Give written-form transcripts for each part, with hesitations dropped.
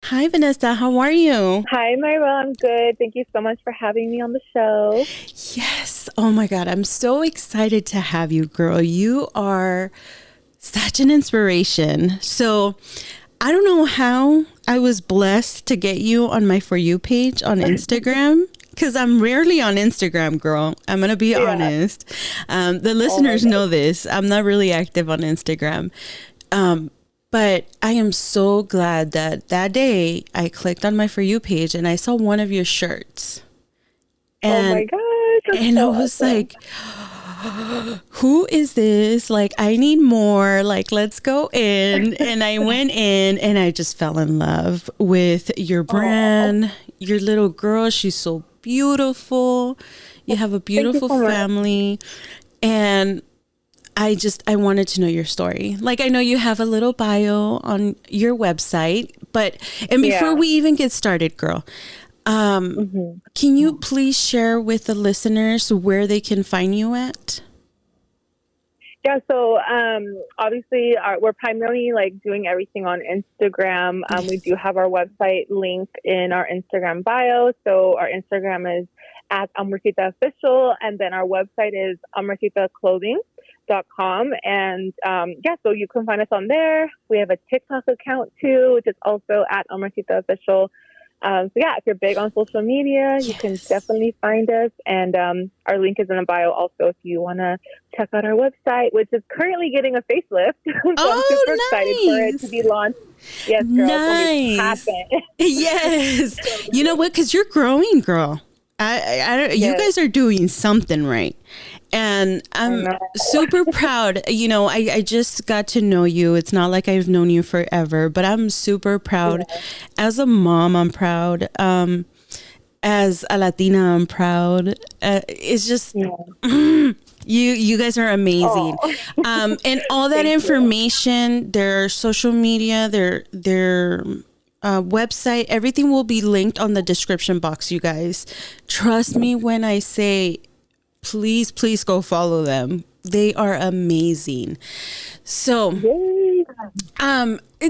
Hi, Vanessa. How are you? Hi, Myra. I'm good. Thank you so much for having me on the show. Yes. Oh my God. I'm so excited to have you, girl. You are such an inspiration. So I don't know how I was blessed to get you on my For You page on Instagram. Because I'm rarely on Instagram, girl. I'm going to be Yeah. honest. The Oh my listeners God. know this. I'm not really active on Instagram. Um, but I am so glad that that day I clicked on my For You page and I saw one of your shirts. Oh my And gosh. That's and I so was awesome. like, who is this? Like, I need more. Like, let's go in. And I went in and I just fell in love with your Oh, brand, your little girl. She's so beautiful. You have a thank you beautiful so much. family. And I wanted to know your story. Like, I know you have a little bio on your website, and before Yeah. we even get started, girl, um, hmm can you please share with the listeners where they can find you at? Yeah. So, obviously, we're primarily like doing everything on Instagram. We do have our website link in our Instagram bio. So, our Instagram is at Amorcita Official, and then our website is amorcitaclothing.com. And yeah, so you can find us on there. We have a TikTok account too, which is also at Amorcita Official. So yeah, if you're big on social media, you can Yes. definitely find us. And our link is in the bio also if you want to check out our website, which is currently getting a facelift. So I'm super excited for Oh, it to nice. be launched. Yes, girl, it's going to be Nice. popping. Yes. You know what? Because you're growing, girl. You Yes, guys are doing something right. And I I'm know. super proud. I just got to know you. It's not like I've known you forever, but I'm super proud. Yeah. As a mom, I'm proud. As a Latina, I'm proud. It's just Yeah. you guys are amazing. Oh, And all that thank you. information, their social media, their website, everything will be linked on the description box, you guys. Trust me when I say, please go follow them. They are amazing. So, Yay.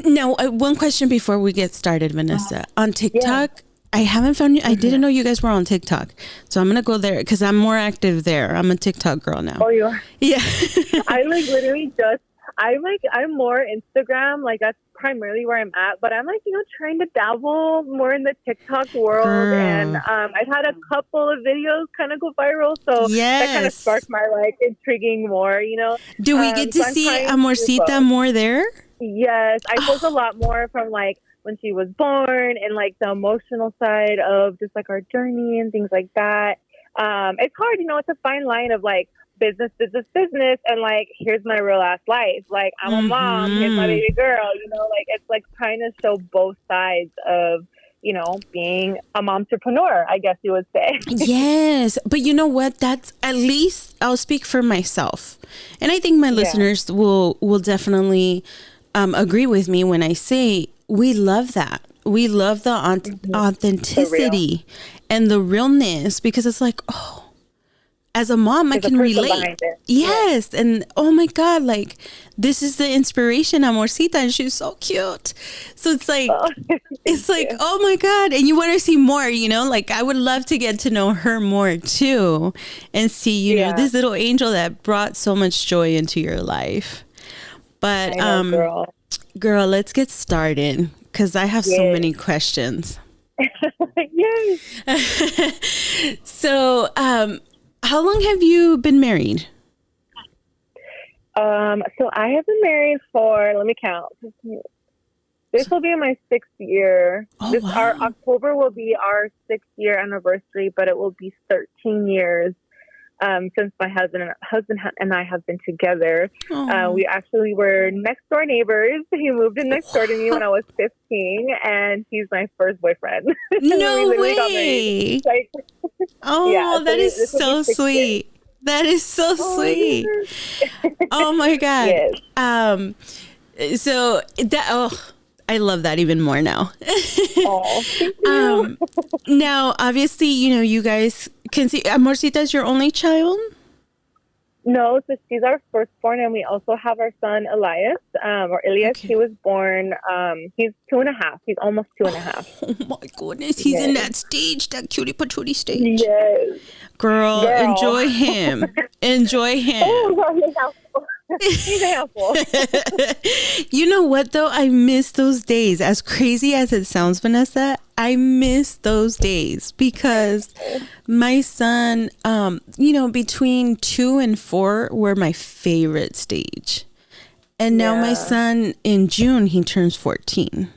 now one question before we get started, Vanessa. On Yeah. TikTok, I haven't found you. I hmm didn't know you guys were on TikTok. So I'm going to go there because I'm more active there. I'm a TikTok girl now. Oh, you are. Yeah. I like literally just I'm more Instagram, like that's primarily where I'm at, but I'm like, trying to dabble more in the TikTok world and Girl. I've had a couple of videos kind of go viral, so that kind of Yes. sparked my like intriguing more. Do we get to So I'm see trying to do Amorcita both. more there? Yes, I post a Oh, lot more from like when she was born and like the emotional side of just like our journey and things like that. It's hard, it's a fine line of like business, and like here's my real ass life. Like I'm a mom, here's my mm-hmm. baby girl. Like it's like trying to show both sides of being a momtrepreneur, I guess you would say. Yes, but you know what? That's at least I'll speak for myself, and I think my Yeah. listeners will definitely agree with me when I say we love that. We love the The real. authenticity and the realness because it's like, oh, as a mom, I There's a can person relate. behind it. Yeah. Yes. And oh my God, like this is the inspiration, Amorcita, and she's so cute. So Oh, thank it's like, you. oh my God. And you want to see more, like I would love to get to know her more too and see, Yeah, this little angel that brought so much joy into your life. But I know, girl. girl, let's get started because I have so Yes. many questions. Yay. So, how long have you been married? So I have been married for, let me count. This will be my 6th year. Oh, This our wow. October will be our 6th year anniversary, but it will be 13 years since my husband and I have been together. Oh, We actually were next door neighbors. He moved in next door to me when I was 15, and he's my first boyfriend. And then we no literally got married. way. Like, yeah, Oh, so that is this will be so 6 years. sweet. That is so Oh my sweet. goodness. Oh my God. Yes. So I love that even more now. Oh, thank you. um, Now, obviously, you guys can see Amorcita is your only child. No, so she's our firstborn, and we also have our son Elias, or Elias. Okay. He was born. He's 2.5. He's almost 2.5. Oh my goodness, he's in that stage, that cutie patootie stage. Yes, Girl, enjoy him. Enjoy him. Oh, he's a handful. You know what though? I miss those days. As crazy as it sounds, Vanessa, I miss those days because my son, between 2 and 4 were my favorite stage. And now my son in June, he turns 14.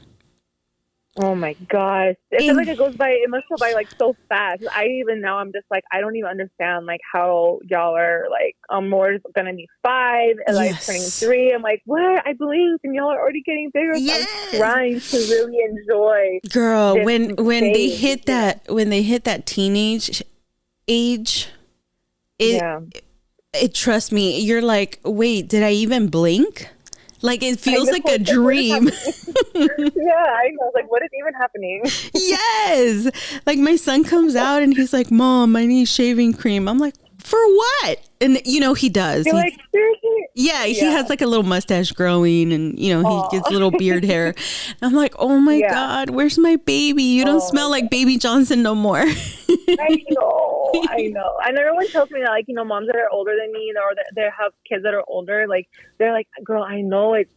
Oh my gosh. It feels like it must go by like so fast. I'm just like, I don't even understand like how y'all are like, Amor's gonna be 5 and like turning 3. I'm like, what? I blinked and y'all are already getting bigger. Yes. So I'm trying to really enjoy. Girl, when they hit that teenage age, it trust me, you're like, wait, did I even blink? Like, it feels like a dream. Yeah, I know. Like, what is even happening? Yes. Like, my son comes out and he's like, Mom, I need shaving cream. I'm like, for what? And, he does. You're like, seriously? Yeah, he has like a little mustache growing and, he gets a little beard hair. And I'm like, oh my God, where's my baby? You don't smell like Baby Johnson no more. I know. And everyone tells me that, like, moms that are older than me, or that they have kids that are older, like, they're like, girl, I know it's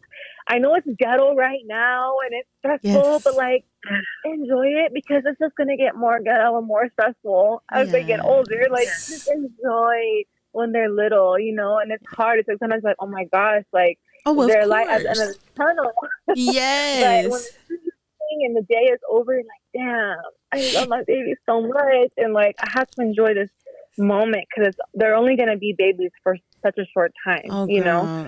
ghetto right now and it's stressful, but like, enjoy it because it's just going to get more ghetto and more stressful as they get older. Like, just enjoy when they're little, and it's hard. It's like sometimes like, oh my gosh, like, they're like at the end of the tunnel. Yes. But when and the day is over, like, damn, I love my baby so much, and like I have to enjoy this moment because they're only going to be babies for such a short time.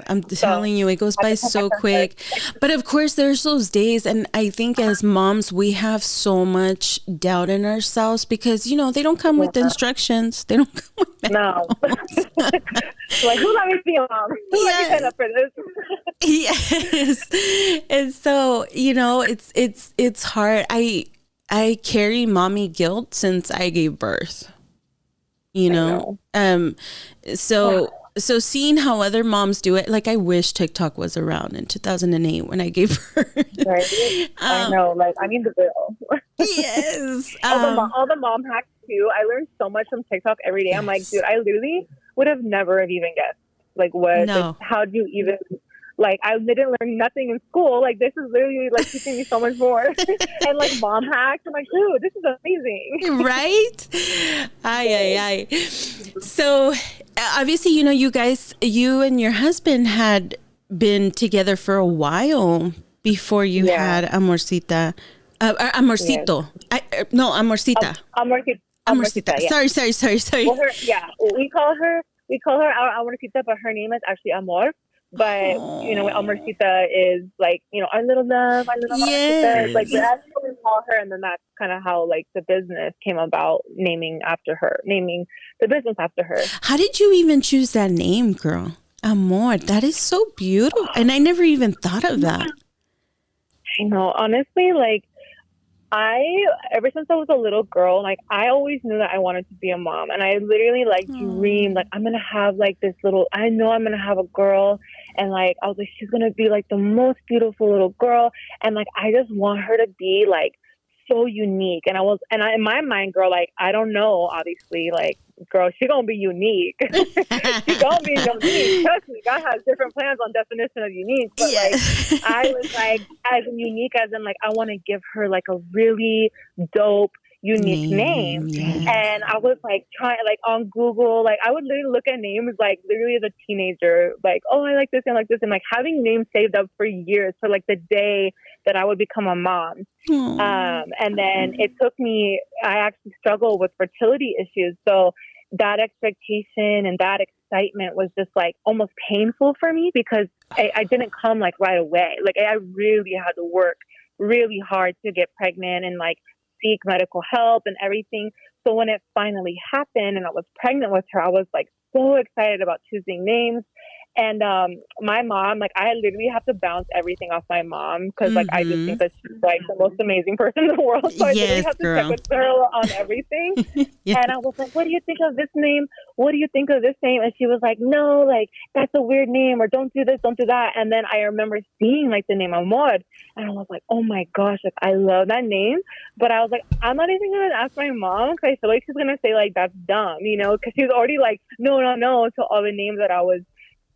I'm telling you, it goes by so quick. But of course, there's those days, and I think as moms, we have so much doubt in ourselves because they don't come with instructions. They don't come with like, who let me be a mom? Who let me sign up for this? Yes. And so it's hard. I carry mommy guilt since I gave birth. So seeing how other moms do it, like I wish TikTok was around in 2008 when I gave birth. Right? I know, like I need the bill. Yes. all the mom hacks too. I learned so much from TikTok every day. I'm like, dude, I literally would have never have even guessed. Like what? No. Like, how do you even? Like, I didn't learn nothing in school. Like, this is literally, like, teaching me so much more. And, like, mom hacks. I'm like, dude, this is amazing. Right? Aye. So, obviously, you and your husband had been together for a while before you had Amorcita. Amorcito. Yes. Amorcita. Amorcita. Yeah. Sorry. Well, we call her our Amorcita, but her name is actually Amor. But, Amorcita is like, our little love, our little Amorcita. Like, that's what we call her. And then that's kind of how, like, the business came about, naming the business after her. How did you even choose that name, girl? Amor. That is so beautiful. And I never even thought of that. I know. Honestly, like, ever since I was a little girl, like, I always knew that I wanted to be a mom. And I literally, like, dreamed, like, I'm going to have, like, I know I'm going to have a girl. And, like, I was like, she's going to be, like, the most beautiful little girl. And, like, I just want her to be, like, so unique. And in my mind, girl, like, I don't know, obviously, like, girl, she going to be unique. She going to be unique. Trust me, God has different plans on definition of unique. But, like, I was, like, as unique as in, like, I want to give her, like, a really dope, unique name. Yes. And I was like trying, like, on Google, like I would literally look at names like literally as a teenager, like, oh, I like this and like this, and like having names saved up for years for like the day that I would become a mom. And then it took me, I actually struggle with fertility issues, so that expectation and that excitement was just like almost painful for me because I didn't come like right away. Like I really had to work really hard to get pregnant and like seek medical help and everything. So when it finally happened and I was pregnant with her, I was like so excited about choosing names. And my mom, like, I literally have to bounce everything off my mom because, like, I just think that she's, like, the most amazing person in the world. So I literally have to check with her on everything. Yeah. And I was like, what do you think of this name? What do you think of this name? And she was like, no, like, that's a weird name, or don't do this, don't do that. And then I remember seeing, like, the name Amor. And I was like, oh, my gosh, like, I love that name. But I was like, I'm not even going to ask my mom because I feel like she's going to say, like, that's dumb, you know, because she's already like, no, to all the names that I was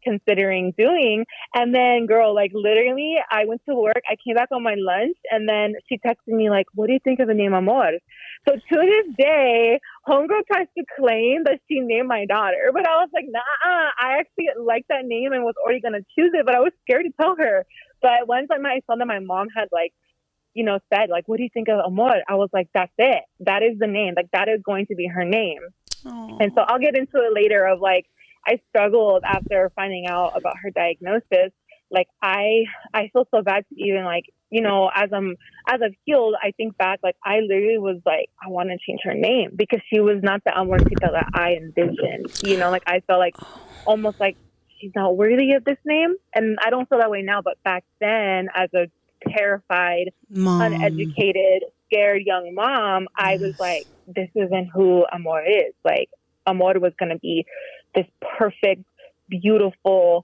considering doing. And then, girl, like, literally, I went to work, I came back on my lunch, and then she texted me like, what do you think of the name Amor? So to this day, homegirl tries to claim that she named my daughter, but I was like, nah, I actually liked that name and was already gonna choose it, but I was scared to tell her. But once I saw that my mom had, like, you know, said, like, what do you think of Amor? I was like, that's it, that is the name, like, that is going to be her name. Aww. And so I'll get into it later of, like, I struggled after finding out about her diagnosis. Like, I feel so bad to even, like, you know, as I've healed, I think back, like, I literally was like, I want to change her name because she was not the Amorcita that I envisioned. You know, like, I felt like almost like she's not worthy of this name. And I don't feel that way now, but back then, as a terrified, uneducated, scared young mom, I was like, this isn't who Amor is. Like, Amor was going to be this perfect, beautiful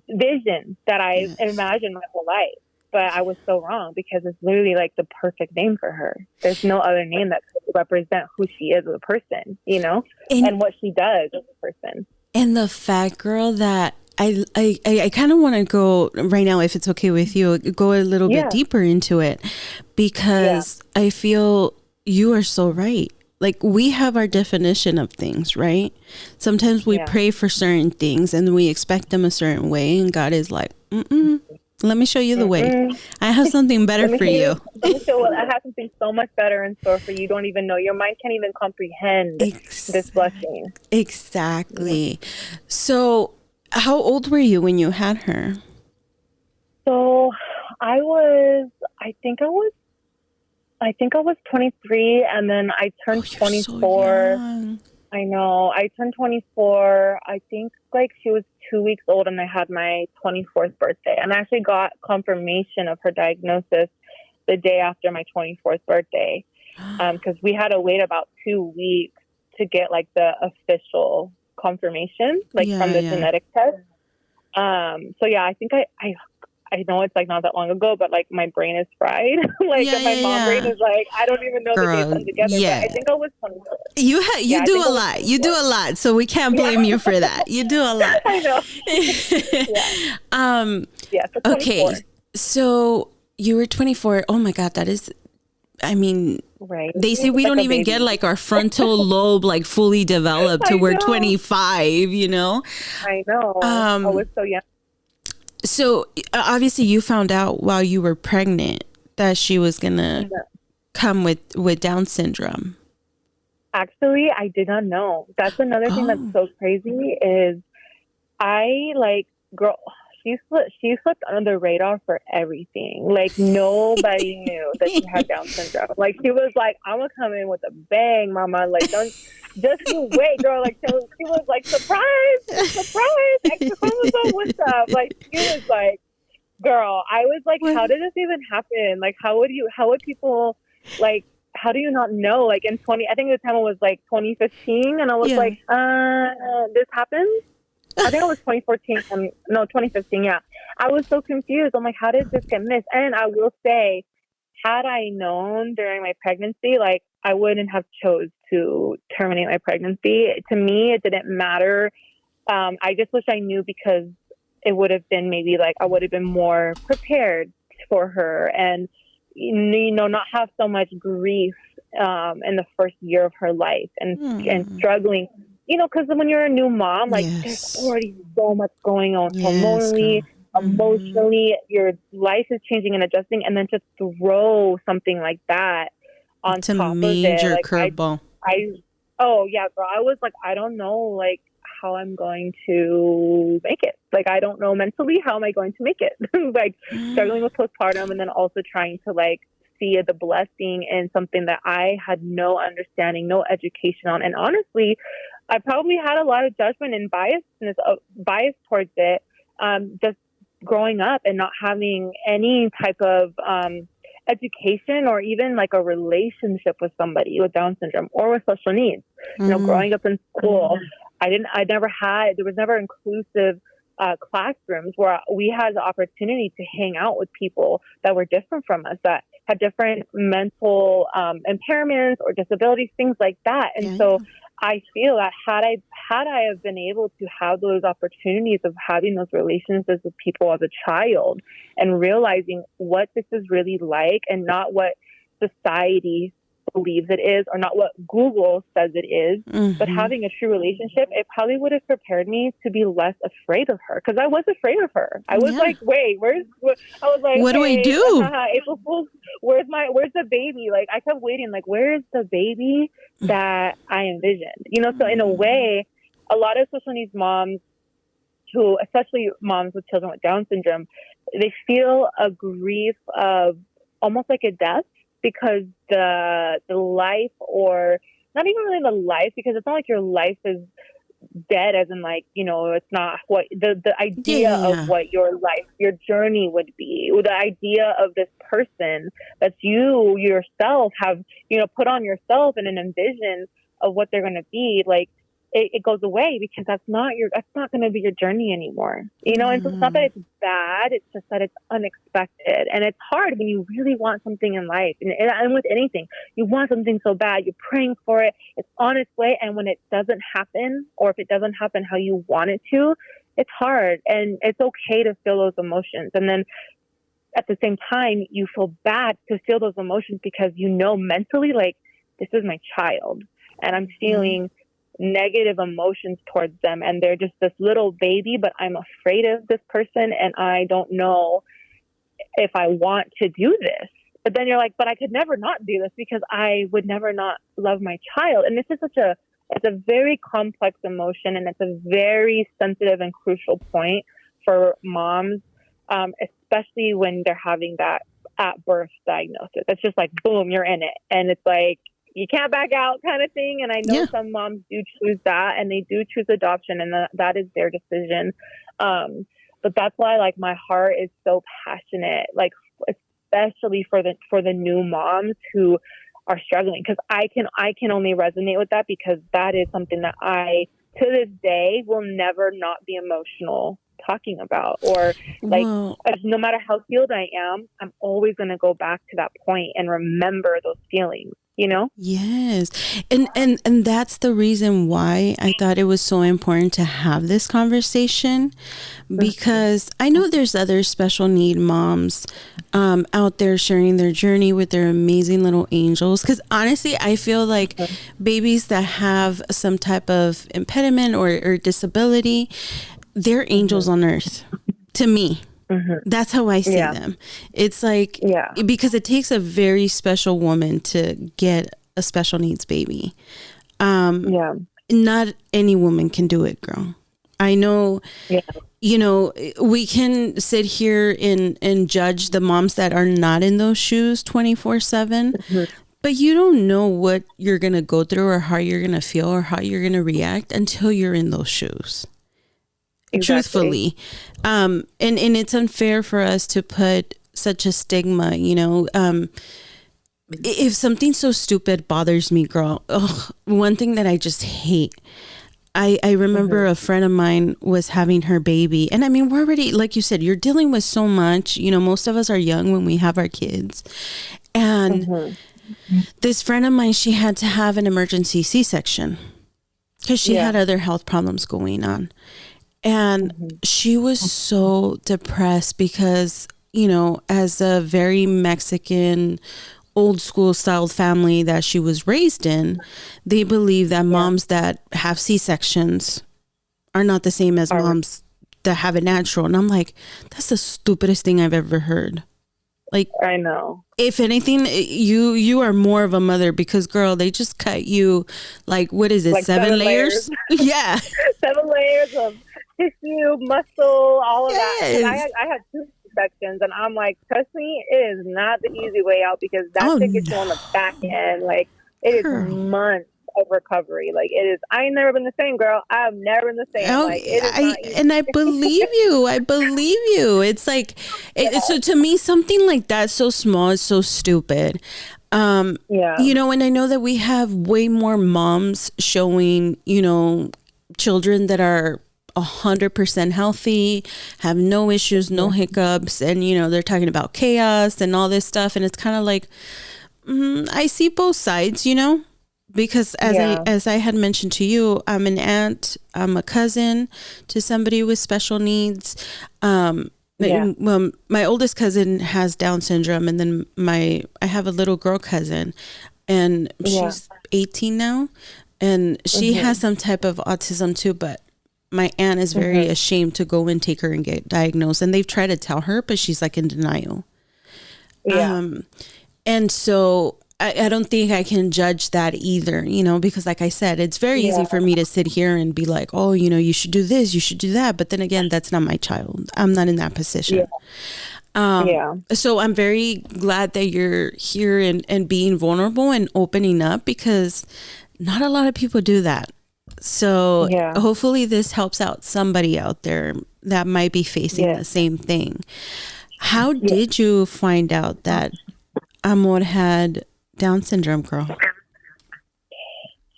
vision that I imagined my whole life. But I was so wrong because it's literally, like, the perfect name for her. There's no other name that could represent who she is as a person, you know, and what she does as a person. And the fact, girl, that I kind of want to go right now, if it's okay with you, go a little bit deeper into it, because I feel you are so right. Like, we have our definition of things, right? Sometimes we pray for certain things and we expect them a certain way. And God is like, let me show you the way. I have something better for you. Let me show I have something so much better in store for you. You don't even know. Your mind can't even comprehend this blessing. Exactly. So how old were you when you had her? So I think I was 23, and then I turned 24. So I know. I turned 24. I think, like, she was 2 weeks old, and I had my 24th birthday. And I actually got confirmation of her diagnosis the day after my 24th birthday, because we had to wait about 2 weeks to get, like, the official confirmation, like, from the genetic test. So yeah, I think I know it's, like, not that long ago, but, like, my brain is fried. Like, my mom brain is like, I don't even know the dates together. Yeah. But I think I was 24. You do a lot. You do a lot. So we can't blame you for that. You do a lot. I know. So okay. So you were 24. Oh my God. That is, I mean, right. They say we don't even get, like, our frontal lobe, like, fully developed till we're 25, you know? I know. I was so young. So obviously you found out while you were pregnant that she was going to come with Down syndrome. Actually, I did not know. That's another thing that's so crazy is girl, she slipped under the radar for everything. Like, nobody knew that she had Down syndrome. Like, she was like, I'm going to come in with a bang, mama. Like, just you wait, girl. Like, so she was like, surprise, extra chromosome, what's up? Like, she was like, girl, I was like, how did this even happen? Like, how would people, like, how do you not know? Like, I think the time it was like 2015, and I was like, this happened? I think it was 2014. No, 2015. Yeah. I was so confused. I'm like, how did this get missed? And I will say, had I known during my pregnancy, like, I wouldn't have chose to terminate my pregnancy. To me, it didn't matter. I just wish I knew, because it would have been maybe, like, I would have been more prepared for her, and, you know, not have so much grief in the first year of her life and struggling. You know, because when you're a new mom, like, there's already so much going on hormonally, emotionally. Your life is changing and adjusting, and then to throw something like that on top of it. Major curveball. Oh, yeah, girl. I was like, I don't know, like, how I'm going to make it. Like, I don't know mentally, how am I going to make it? Like, struggling with postpartum, and then also trying to, like, see the blessing in something that I had no understanding, no education on. And honestly, I probably had a lot of judgment and bias towards it, just growing up and not having any type of education or even like a relationship with somebody with Down syndrome or with special needs. You know, growing up in school, there was never inclusive classrooms where we had the opportunity to hang out with people that were different from us, that had different mental impairments or disabilities, things like that. And so I feel that had I have been able to have those opportunities of having those relationships with people as a child and realizing what this is really like and not what society believes it is or not what Google says it is, but having a true relationship, it probably would have prepared me to be less afraid of her, because I was afraid of her. I was like, wait, what do I do? April Fool's, where's the baby? Like, I kept waiting, like, where's the baby that I envisioned? You know, so in a way, a lot of special needs moms who, especially moms with children with Down syndrome, they feel a grief of almost like a death, because the life, or not even really the life, because it's not like your life is dead, as in like, you know, it's not what the idea of what your journey would be, or the idea of this person that you yourself have, you know, put on yourself and an envision of what they're going to be like. It goes away, because that's not going to be your journey anymore, you know? And so it's not that it's bad, it's just that it's unexpected. And it's hard when you really want something in life, and with anything, you want something so bad, you're praying for it, it's on its way. And when it doesn't happen, or if it doesn't happen how you want it to, it's hard, and it's okay to feel those emotions. And then at the same time, you feel bad to feel those emotions, because you know mentally, like, this is my child, and I'm feeling negative emotions towards them, and they're just this little baby, but I'm afraid of this person, and I don't know if I want to do this. But then you're like, but I could never not do this, because I would never not love my child. And this is it's a very complex emotion, and it's a very sensitive and crucial point for moms, especially when they're having that at birth diagnosis. It's just like, boom, you're in it, and it's like, you can't back out kind of thing. And I know some moms do choose that, and they do choose adoption, and that is their decision. But that's why, like, my heart is so passionate, like, especially for the new moms who are struggling, because I can only resonate with that, because that is something that I, to this day, will never not be emotional talking about, or like, no matter how healed I am, I'm always going to go back to that point and remember those feelings. You know? Yes. And that's the reason why I thought it was so important to have this conversation, because I know there's other special need moms out there sharing their journey with their amazing little angels. Because honestly, I feel like babies that have some type of impediment or disability, they're angels on earth to me. That's how I see them. It's like, because it takes a very special woman to get a special needs baby. Not any woman can do it, girl. I know, you know, we can sit here and judge the moms that are not in those shoes 24/7, but you don't know what you're going to go through, or how you're going to feel, or how you're going to react until you're in those shoes. Truthfully. And it's unfair for us to put such a stigma, you know. If something so stupid bothers me, girl, one thing that I just hate, I remember a friend of mine was having her baby, and I mean, we're already, like you said, you're dealing with so much, you know, most of us are young when we have our kids, and this friend of mine, she had to have an emergency C-section because she had other health problems going on. And she was so depressed because, you know, as a very Mexican, old school style family that she was raised in, they believe that moms that have C-sections are not the same as moms that have it natural. And I'm like, that's the stupidest thing I've ever heard. Like, I know. If anything, you are more of a mother, because, girl, they just cut you like, what is it, like 7 layers? Yeah. 7 layers of tissue, muscle, all of that. I had 2 sections, and I'm like, trust me, it is not the easy way out, because that shit gets you on the back end. Like, it is months of recovery. Like it is, I ain't never been the same, girl. I've never been the same. Oh, Like it is not easy. and I believe you. I believe you. It's like, so to me, something like that so small is so stupid. You know, and I know that we have way more moms showing, you know, children that are 100% healthy, have no issues, no hiccups, and you know they're talking about chaos and all this stuff, and it's kind of like I see both sides, you know, because as I had mentioned to you, I'm an aunt, I'm a cousin to somebody with special needs. Well, my oldest cousin has Down syndrome, and then I have a little girl cousin, and she's 18 now, and she has some type of autism too, but my aunt is very ashamed to go and take her and get diagnosed. And they've tried to tell her, but she's like in denial. And so I don't think I can judge that either, you know, because like I said, it's very easy for me to sit here and be like, oh, you know, you should do this, you should do that. But then again, that's not my child. I'm not in that position. So I'm very glad that you're here and being vulnerable and opening up, because not a lot of people do that. So hopefully this helps out somebody out there that might be facing the same thing. How did you find out that Amor had Down syndrome, girl?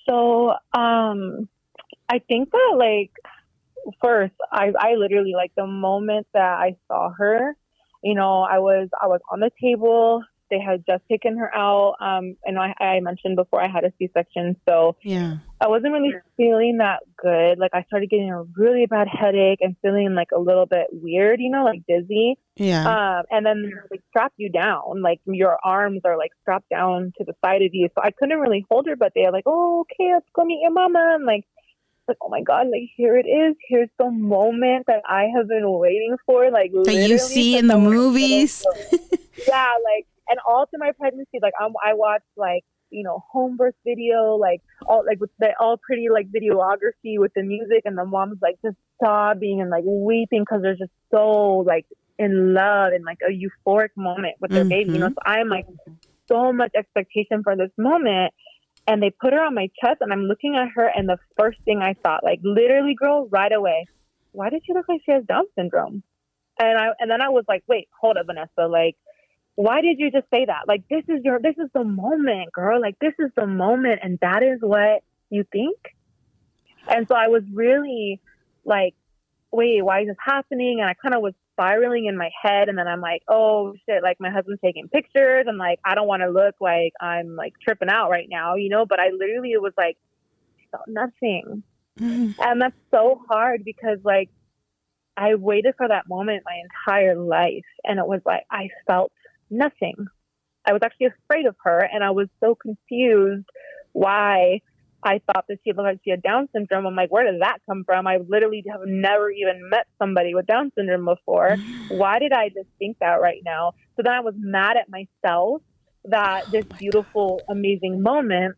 So I think that like first I literally, like, the moment that I saw her, you know, I was on the table. They had just taken her out. And I mentioned before I had a C-section. So I wasn't really feeling that good. Like I started getting a really bad headache and feeling like a little bit weird, you know, like dizzy. And then they strap you down, like your arms are like strapped down to the side of you. So I couldn't really hold her, but they were like, oh, okay, let's go meet your mama. And like, oh my God, like here it is. Here's the moment that I have been waiting for. Like that you see in the movies. Like, and all through my pregnancy, like I watched like, you know, home birth video, like all like with the all pretty like videography with the music, and the mom's like just sobbing and like weeping because they're just so like in love and like a euphoric moment with their baby, you know. So I'm like so much expectation for this moment, and they put her on my chest, and I'm looking at her, and the first thing I thought, like literally, girl, right away, why does she look like she has Down syndrome? And then I was like, wait, hold up, Vanessa, like, why did you just say that? Like, this is the moment, girl. Like, this is the moment. And that is what you think? And so I was really like, wait, why is this happening? And I kind of was spiraling in my head. And then I'm like, oh shit, like my husband's taking pictures. And like, I don't want to look like I'm like tripping out right now, you know, but I literally, it was like, I felt nothing. And that's so hard because like, I waited for that moment my entire life. And it was like, I felt nothing. I was actually afraid of her, and I was so confused why I thought that she looked like she had Down syndrome. I'm like, where did that come from? I literally have never even met somebody with Down syndrome before. Why did I just think that right now? So then I was mad at myself that this beautiful, amazing moment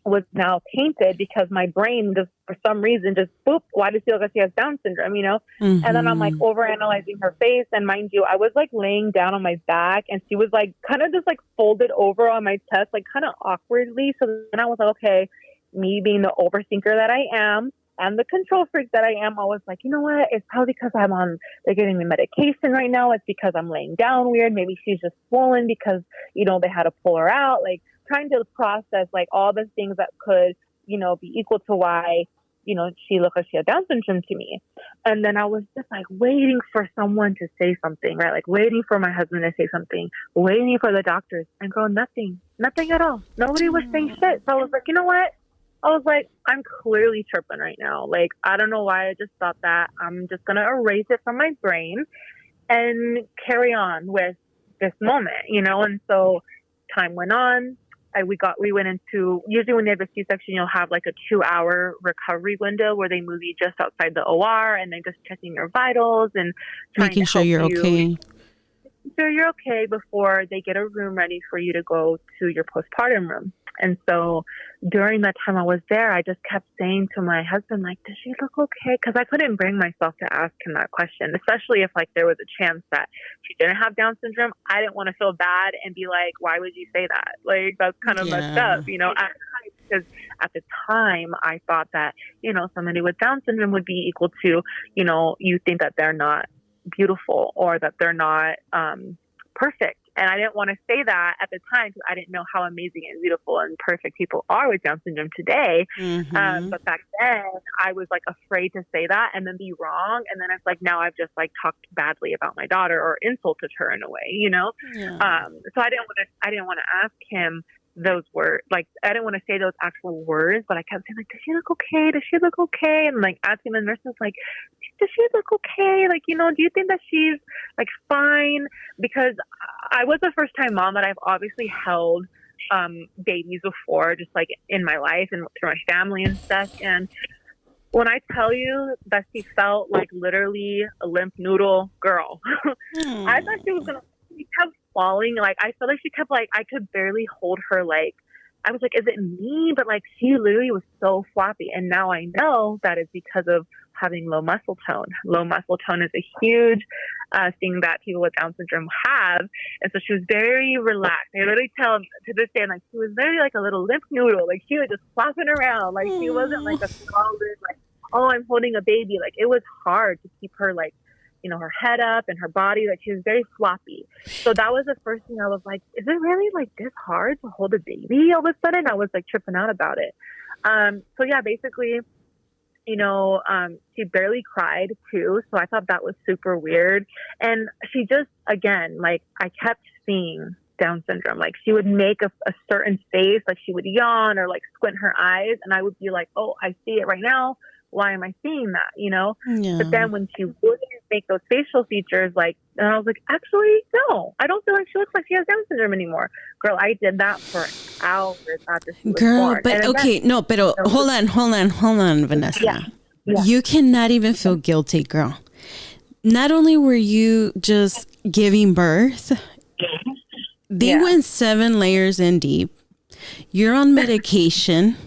was now tainted because my brain just, for some reason, just boop, why does she look like she has Down syndrome, you know? And then I'm like overanalyzing her face. And mind you, I was like laying down on my back, and she was like kind of just like folded over on my chest, like kind of awkwardly. So then I was like, okay, me being the overthinker that I am and the control freak that I am, I was like, you know what? It's probably because they're giving me medication right now. It's because I'm laying down weird. Maybe she's just swollen because, you know, they had to pull her out. Like, trying to process like all the things that could, you know, be equal to why, you know, she looked like she had Down syndrome to me. And then I was just like waiting for someone to say something, right? Like waiting for my husband to say something, waiting for the doctors, and girl, nothing at all. Nobody was saying shit. So I was like, you know what? I was like, I'm clearly tripping right now. Like, I don't know why I just thought that. I'm just going to erase it from my brain and carry on with this moment, you know? And so time went on. We went into, usually when they have a C-section, you'll have like a 2-hour recovery window where they move you just outside the OR, and then just checking your vitals and making sure you're okay. Sure you're okay before they get a room ready for you to go to your postpartum room. And so during that time I was there, I just kept saying to my husband, like, does she look okay? Because I couldn't bring myself to ask him that question, especially if like there was a chance that she didn't have Down syndrome. I didn't want to feel bad and be like, why would you say that? Like, that's kind of messed up, you know? because at the time I thought that, you know, somebody with Down syndrome would be equal to, you know, you think that they're not beautiful or that they're not perfect. And I didn't want to say that at the time because I didn't know how amazing and beautiful and perfect people are with Down syndrome today. But back then I was like afraid to say that and then be wrong. And then it's like, now I've just like talked badly about my daughter or insulted her in a way, you know? So I didn't want to ask him those words. Like, I didn't want to say those actual words, but I kept saying like, does she look okay? Does she look okay? And like asking the nurses like, does she look okay? Like, you know, do you think that she's like fine? Because I was a first time mom, but I've obviously held babies before, just like in my life and through my family and stuff. And when I tell you that she felt like literally a limp noodle girl, I thought she was gonna. She kept falling. Like I felt like she kept like I could barely hold her. Like I was like, is it me? But like she literally was so floppy. And now I know that is because of having low muscle tone. Low muscle tone is a huge thing that people with Down syndrome have. And so she was very relaxed. I literally tell to this day, like she was literally like a little limp noodle. Like she was just flopping around. Like she wasn't like a solid, like, oh, I'm holding a baby. Like it was hard to keep her like, you know, her head up and her body, like she was very floppy. So that was the first thing I was like, is it really like this hard to hold a baby? All of a sudden I was like tripping out about it. So yeah, basically, you know, she barely cried too. So I thought that was super weird. And she just, again, like I kept seeing Down syndrome. Like she would make a certain face, like she would yawn or like squint her eyes. And I would be like, oh, I see it right now. Why am I seeing that? You know? Yeah. But then when she wouldn't make those facial features, like, and I was like, actually, no, I don't feel like she looks like she has Down syndrome anymore. Girl, I did that for hours after she was born. But okay, no, but hold on, Vanessa. Yeah. You cannot even feel guilty, girl. Not only were you just giving birth, they went 7 layers in deep. You're on medication.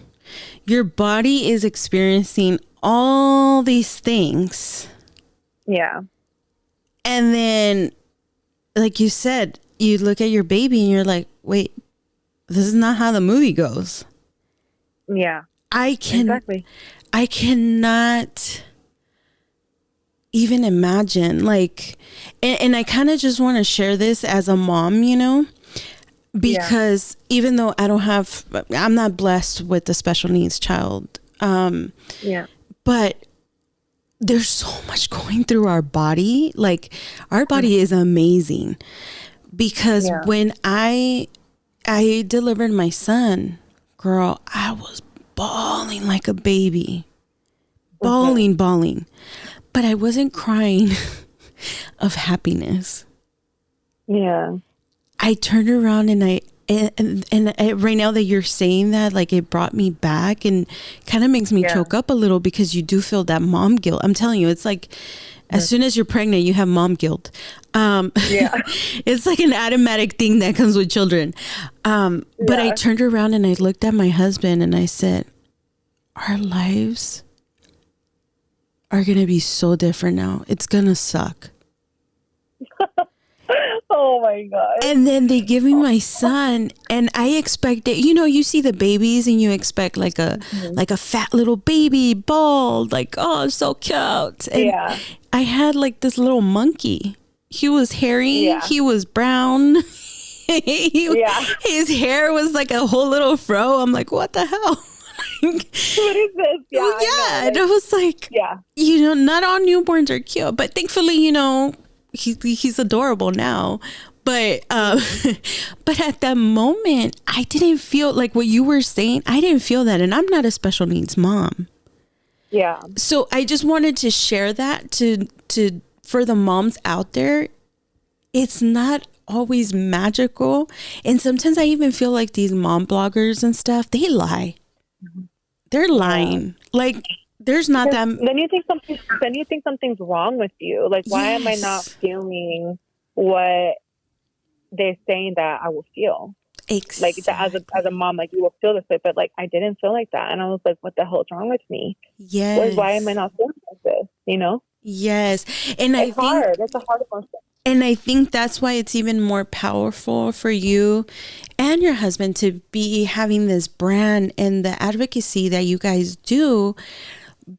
Your body is experiencing all these things. Yeah. And then, like you said, you look at your baby and you're like, wait, this is not how the movie goes. Yeah. Exactly. I cannot even imagine, like, and I kind of just want to share this as a mom, you know, because even though I'm not blessed with a special needs child. But there's so much going through our body. Like our body is amazing because when I delivered my son, girl, I was bawling like a baby, bawling. But I wasn't crying of happiness. Yeah. I turned around and right now that you're saying that, like it brought me back and kind of makes me choke up a little because you do feel that mom guilt. I'm telling you, it's like as soon as you're pregnant, you have mom guilt. It's like an automatic thing that comes with children. But I turned around and I looked at my husband and I said, our lives are going to be so different now. It's going to suck. Oh my God. And then they give me my son and I expected, you know, you see the babies and you expect like a fat little baby, bald, like, oh, so cute. And I had like this little monkey. He was hairy. He was brown. His hair was like a whole little fro. I'm like, what the hell? What is this? And I was like, you know, not all newborns are cute, but thankfully, you know, he's adorable now. But but at that moment, I didn't feel like what you were saying. I didn't feel that, and I'm not a special needs mom. Yeah. So I just wanted to share that to for the moms out there. It's not always magical, and sometimes I even feel like these mom bloggers and stuff, they lie. They're lying. Like there's not that. Then you think something's wrong with you. Like, why am I not feeling what they're saying that I will feel? Exactly. Like as a mom, like you will feel this way, but like I didn't feel like that, and I was like, what the hell is wrong with me? Yes. Why am I not feeling like this? You know? Yes, and it's hard. It's a hard emotion. And I think that's why it's even more powerful for you and your husband to be having this brand and the advocacy that you guys do,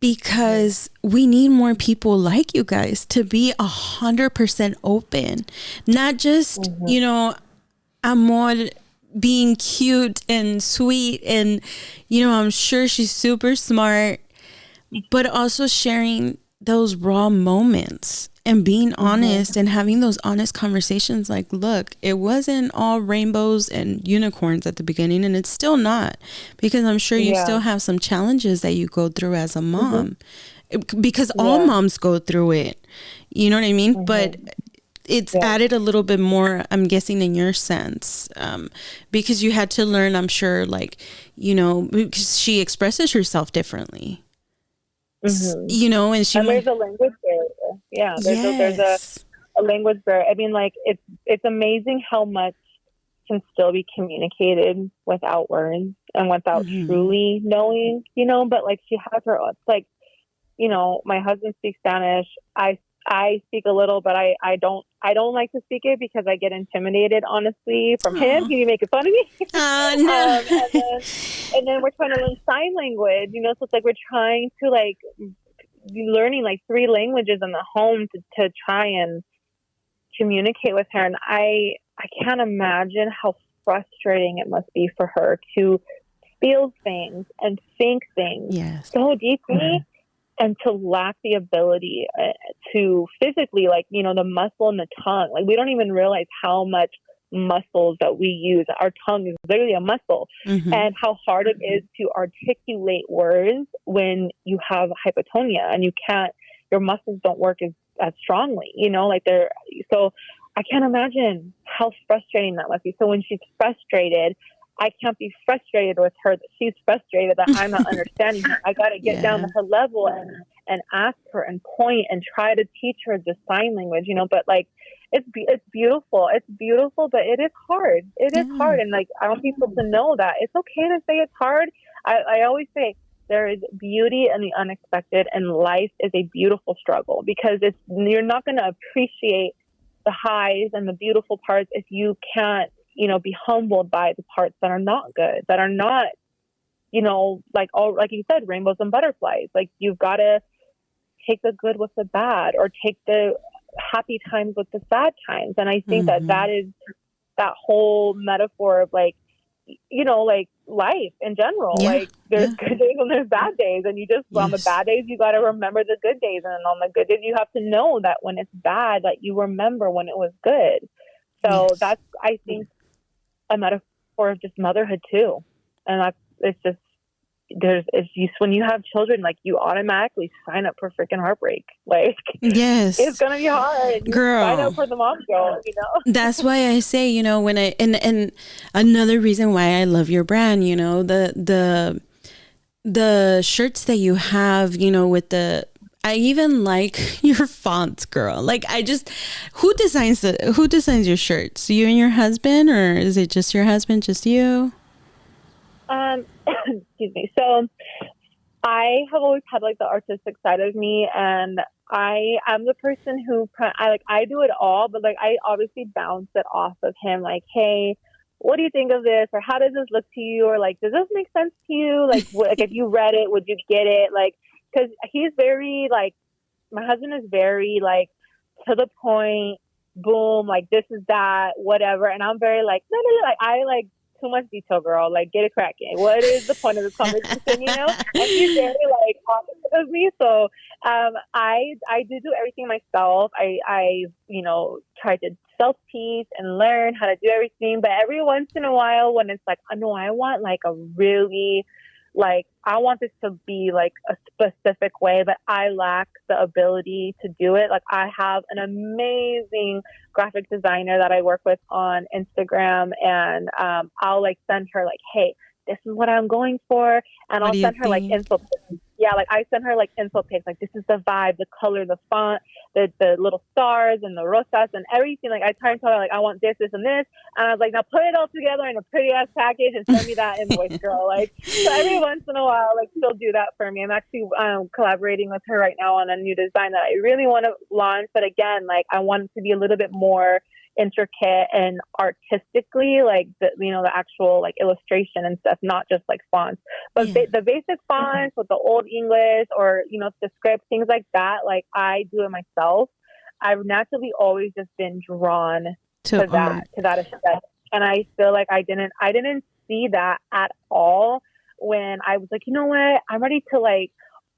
because we need more people like you guys to be 100% open, not just, you know, Amor being cute and sweet. And, you know, I'm sure she's super smart, but also sharing those raw moments and being honest and having those honest conversations. Like, look, it wasn't all rainbows and unicorns at the beginning, and it's still not, because I'm sure you still have some challenges that you go through as a mom, because all moms go through it. You know what I mean? But it's added a little bit more, I'm guessing, in your sense, because you had to learn, I'm sure, like, you know, because she expresses herself differently. You know, and there's a language barrier. Yeah, there's a language barrier. I mean, like, it's amazing how much can still be communicated without words and without truly knowing, you know. But like, she has her, it's like, you know, my husband speaks Spanish. I speak a little, but I don't like to speak it because I get intimidated, honestly, from him. He'd be making fun of me. No. And then we're trying to learn sign language, you know, so it's like we're trying to like be learning like 3 languages in the home to try and communicate with her. And I can't imagine how frustrating it must be for her to feel things and think things so deeply. And to lack the ability to physically, like, you know, the muscle in the tongue. Like, we don't even realize how much muscles that we use. Our tongue is literally a muscle. And how hard it is to articulate words when you have hypotonia and you can't, your muscles don't work as strongly, you know, like so I can't imagine how frustrating that must be. So when she's frustrated, I can't be frustrated with her that she's frustrated that I'm not understanding her. I got to get down to her level and ask her and point and try to teach her the sign language, you know. But like, it's beautiful. It's beautiful, but it is hard. It is hard. And like, I want people to know that it's okay to say it's hard. I always say there is beauty in the unexpected, and life is a beautiful struggle, because you're not going to appreciate the highs and the beautiful parts if you can't, you know, be humbled by the parts that are not good, that are not, you know, like you said, rainbows and butterflies. Like, you've got to take the good with the bad, or take the happy times with the sad times. And I think that is that whole metaphor of, like, you know, like life in general. Like, there's good days and there's bad days, and you just, on the bad days, you got to remember the good days. And on the good days, you have to know that when it's bad, that you remember when it was good. So that's, I think, a metaphor of just motherhood too. And it's just when you have children, like, you automatically sign up for freaking heartbreak. Like, it's gonna be hard, girl. Sign up for the mom show, you know. That's why I say, you know, when and another reason why I love your brand, you know, the shirts that you have, you know, with I even like your fonts, girl. Like, who designs your shirts? You and your husband, or is it just your husband, just you? Excuse me. So I have always had like the artistic side of me, and I am the person who I do it all, but like, I obviously bounce it off of him. Like, hey, what do you think of this? Or how does this look to you? Or like, does this make sense to you? Like, like, if you read it, would you get it? Like, because he's very, like, my husband is very, like, to the point, boom, like, this is that, whatever. And I'm very, like, no, like, I, like, too much detail, girl. Like, get it cracking. What is the point of this conversation, you know? And he's very, like, opposite of me. So I do everything myself. I you know, try to self-teach and learn how to do everything. But every once in a while, when it's like, oh, no, I want, like, a really, like, I want this to be like a specific way, but I lack the ability to do it. Like, I have an amazing graphic designer that I work with on Instagram, and I'll like send her like, hey, this is what I'm going for. And I'll send her like info. like I sent her like info pics, like this is the vibe, the color, the font, the little stars and the rosas and everything. Like I tried to tell her like I want this, this, and this, and I was like, now put it all together in a pretty ass package and send me that invoice, girl. Like, so every once in a while, like she'll do that for me. I'm actually collaborating with her right now on a new design that I really want to launch, but again, like I want it to be a little bit more intricate and artistically, like the actual like illustration and stuff, not just like fonts, but the basic fonts with the old English or the script, things like that. Like I do it myself. I've naturally always just been drawn to that aesthetic, and I feel like I didn't see that at all when I was like, you know what, I'm ready to like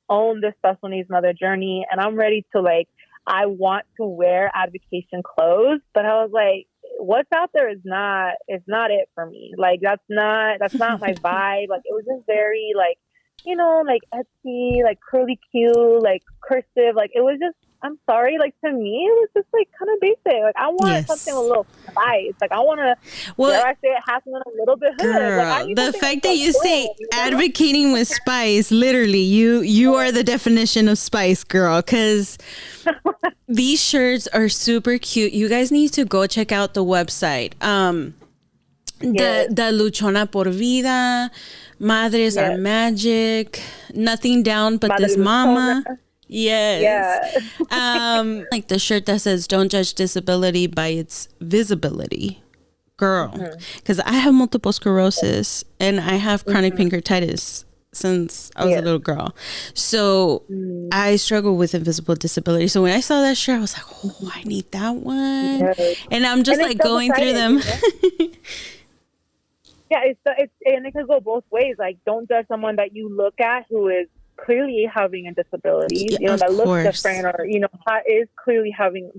own this special needs mother journey, and I'm ready to like, I want to wear advocation clothes, but I was like, what's out there is not it for me. Like that's not my vibe. Like it was just very like, like Etsy, like curly Q, like cursive. Like it was just, I'm sorry, like to me, it was just like kind of basic. Like I wanted something with a little spice. Like I want to, dare I say it, have something a little bit hood. Girl, like, the fact that you say advocating with spice, literally, you are the definition of spice, girl. Because these shirts are super cute. You guys need to go check out the website. The Luchona por Vida, Madres are Magic, Nothing Down But This Mama. Yes. Like the shirt that says don't judge disability by its visibility. Girl. Because I have multiple sclerosis and I have chronic pancreatitis since I was a little girl. So I struggle with invisible disability. So when I saw that shirt, I was like, oh, I need that one. And I'm just like going through them. It's and it could go both ways. Like don't judge someone that you look at who is clearly having a disability, that looks different, or is clearly having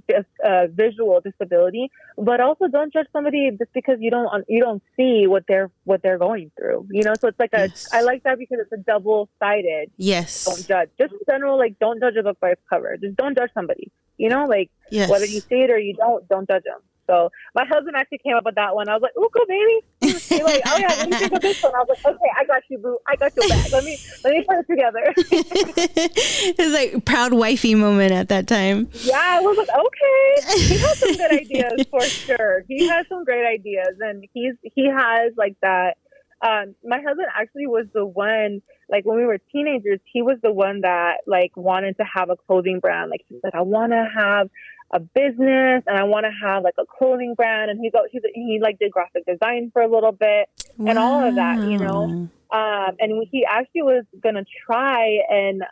a visual disability. But also, don't judge somebody just because you don't see what they're going through. So it's like I like that because it's a double-sided. Yes. Don't judge. Just in general, like don't judge a book by its cover. Just don't judge somebody. Whether you see it or you don't judge them. So my husband actually came up with that one. I was like, "Ooh, go, baby!" He's like, "Oh yeah, let me think of this one." I was like, "Okay, I got you, boo. I got your back. Let me put it together." It was like proud wifey moment at that time. Yeah, I was like, "Okay." He has some good ideas for sure. He has some great ideas, and he has like that. My husband actually was the one. Like when we were teenagers, he was the one that like wanted to have a clothing brand. Like he was like, "I want to have a business and I want to have like a clothing brand," and he like did graphic design for a little bit and all of that, and he actually was gonna try and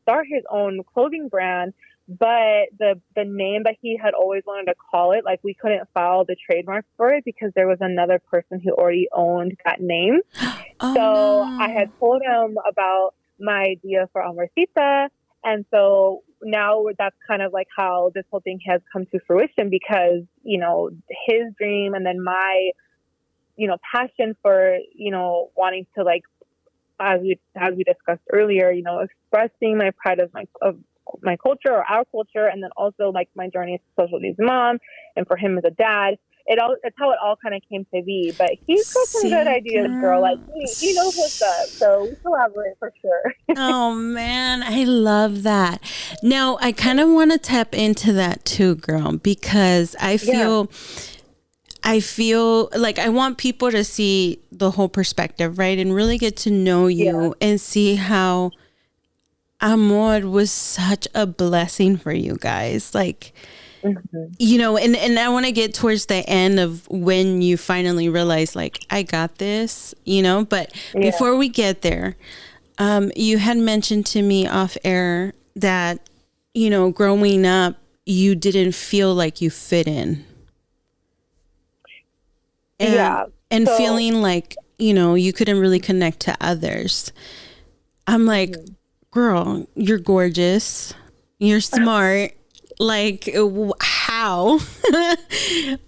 start his own clothing brand, but the name that he had always wanted to call it, like we couldn't file the trademark for it because there was another person who already owned that name. I had told him about my idea for Amorcita, and so now that's kind of like how this whole thing has come to fruition, because his dream and then my passion for wanting to, like, as we discussed earlier, expressing my pride of my culture or our culture, and then also like my journey as a social needs mom, and for him as a dad. It's how it all kind of came to be. But he's got some good ideas, girl. Like he knows what's up, so we collaborate for sure. Oh man, I love that. Now I kind of want to tap into that too, girl, because I feel like I want people to see the whole perspective, right, and really get to know you and see how Amor was such a blessing for you guys, like. And I want to get towards the end of when you finally realize, like, I got this, but before we get there, you had mentioned to me off air that, growing up, you didn't feel like you fit in. And feeling like, you couldn't really connect to others. I'm like, girl, you're gorgeous. You're smart. Like, how?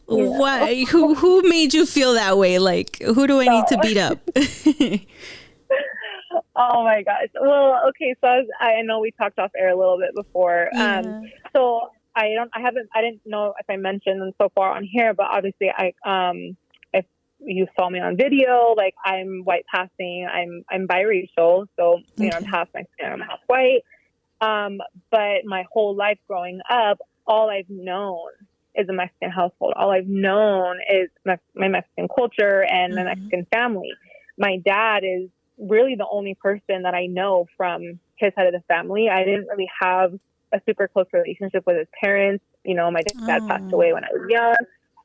Why? Who made you feel that way? Like, who do I need to beat up? Oh my gosh. Well, okay. So I know we talked off air a little bit before. So I didn't know if I mentioned them so far on here, but obviously I you saw me on video, like I'm white passing, I'm biracial, so you know, I'm half Mexican, I'm half white. But my whole life growing up, all I've known is a Mexican household. All I've known is my Mexican culture and my Mexican family. My dad is really the only person that I know from his side of the family. I didn't really have a super close relationship with his parents. You know, my dad passed away when I was young.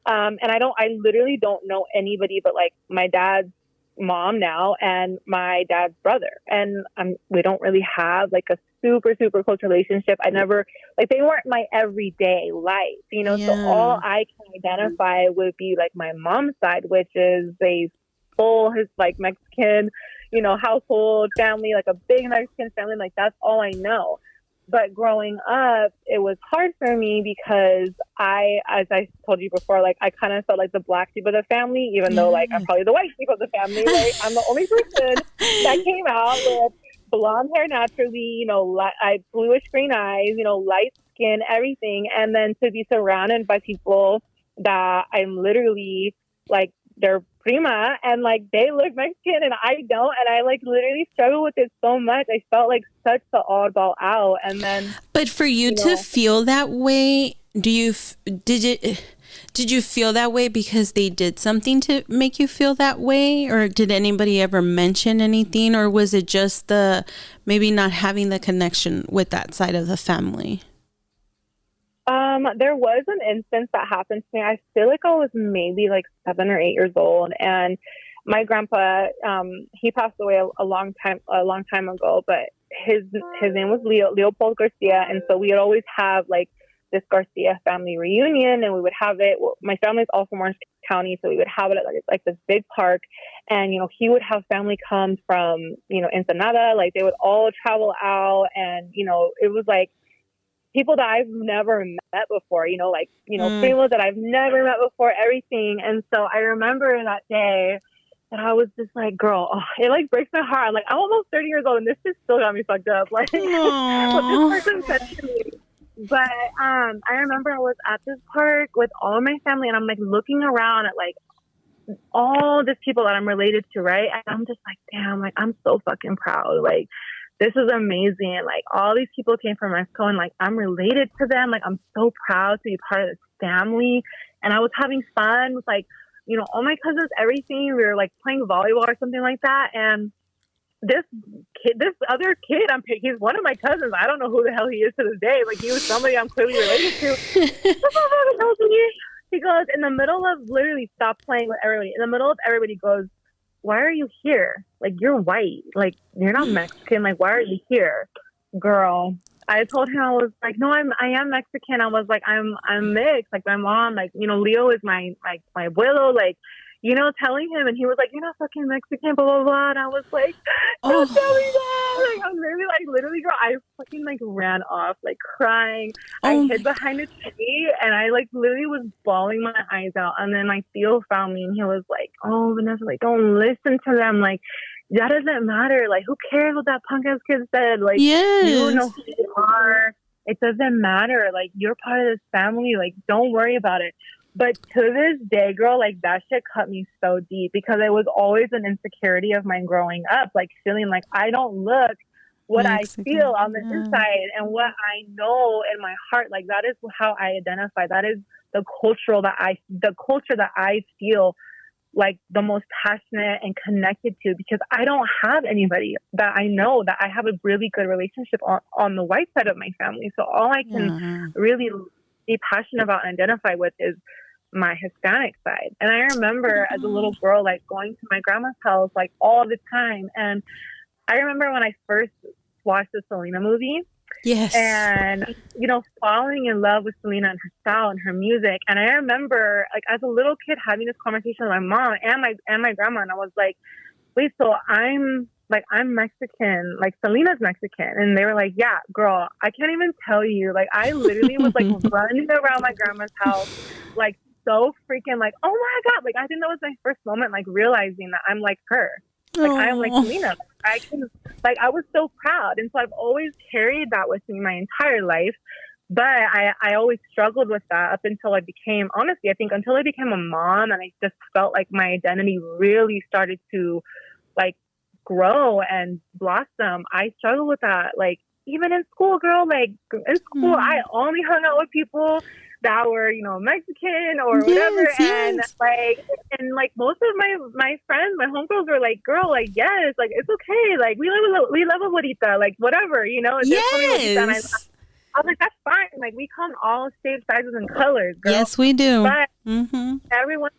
And I literally don't know anybody but like my dad's mom now and my dad's brother. And we don't really have like a super, super close relationship. I never, like, they weren't my everyday life, you know? So all I can identify would be like my mom's side, which is a full, his like Mexican, you know, household family, like a big Mexican family. Like that's all I know. But growing up, it was hard for me because as I told you before, like I kind of felt like the black sheep of the family, even though like I'm probably the white sheep of the family. Like I'm the only person that came out with blonde hair naturally, you know, bluish green eyes, you know, light skin, everything. And then to be surrounded by people that I'm literally like their prima and like they look Mexican and I don't, and I like literally struggle with it so much. I felt like such the oddball out. And then but for you to feel that way, did you feel that way because they did something to make you feel that way, or did anybody ever mention anything, or was it just the maybe not having the connection with that side of the family? There was an instance that happened to me. I feel like I was maybe like 7 or 8 years old, and my grandpa, he passed away a long time ago, but his name was Leopold Garcia. And so we would always have like this Garcia family reunion, and we would have it. Well, my family's all from Orange County, so we would have it at like this big park. And, you know, he would have family come from, you know, Ensenada. Like they would all travel out, and, you know, it was like people that I've never met before, you know, like, you know, primos that I've never met before, everything. And so I remember that day that I was just like, girl, it like breaks my heart. Like, I'm almost 30 years old and this just still got me fucked up. Like, what this person said to me. But I remember I was at this park with all of my family, and I'm like looking around at like all these people that I'm related to, right? And I'm just like, damn, like I'm so fucking proud. Like, this is amazing. Like all these people came from Mexico, and like I'm related to them. Like I'm so proud to be part of this family. And I was having fun with like, you know, all my cousins, everything. We were like playing volleyball or something like that. And this other kid, he's one of my cousins. I don't know who the hell he is to this day. Like he was somebody I'm clearly related to. He goes in the middle of literally stop playing with everybody. In the middle of everybody goes, why are you here? Like, you're white. Like, you're not Mexican. Like, why are you here? Girl, I told him, I was like, no, I am Mexican. I was like, I'm mixed. Like, my mom, like, you know, Leo is my abuelo. Like, you know, telling him. And he was like, you're not fucking Mexican, blah, blah, blah. And I was like, don't tell me that. Like, I'm literally, girl, I fucking, like, ran off, like, crying. I hid behind a tree, and I, like, literally was bawling my eyes out. And then my tío found me, and he was like, oh, Vanessa, like, don't listen to them. Like, that doesn't matter. Like, who cares what that punk-ass kid said? Like, you know who you are. It doesn't matter. Like, you're part of this family. Like, don't worry about it. But to this day, girl, like that shit cut me so deep, because it was always an insecurity of mine growing up, like feeling like I don't look what Mexican. I feel on the inside and what I know in my heart. Like that is how I identify. That is the culture that I feel like the most passionate and connected to, because I don't have anybody that I know that I have a really good relationship on the white side of my family. So all I can really be passionate about and identify with is my Hispanic side. And I remember as a little girl, like going to my grandma's house like all the time. And I remember when I first watched the Selena movie, and you know, falling in love with Selena and her style and her music. And I remember like as a little kid having this conversation with my mom and my grandma, and I was like, wait, so I'm Mexican, like Selena's Mexican. And they were like, yeah, girl, I can't even tell you. Like, I literally was like running around my grandma's house, like so freaking like, oh my God. Like, I think that was my first moment, like realizing that I'm like her. Like, I'm like Selena. I was so proud. And so I've always carried that with me my entire life. But I always struggled with that up until I became, honestly, I think until I became a mom, and I just felt like my identity really started to like grow and blossom. I struggled with that. Like even in school, girl, like in school, I only hung out with people that were, you know, Mexican or whatever. And like most of my friends, my homegirls were like, girl, like, yes, like, it's okay. Like we love abuelita, like whatever, you know. Yes. I was like, that's fine. Like, we come all shapes, sizes, and colors, girl. Yes, we do. But everyone,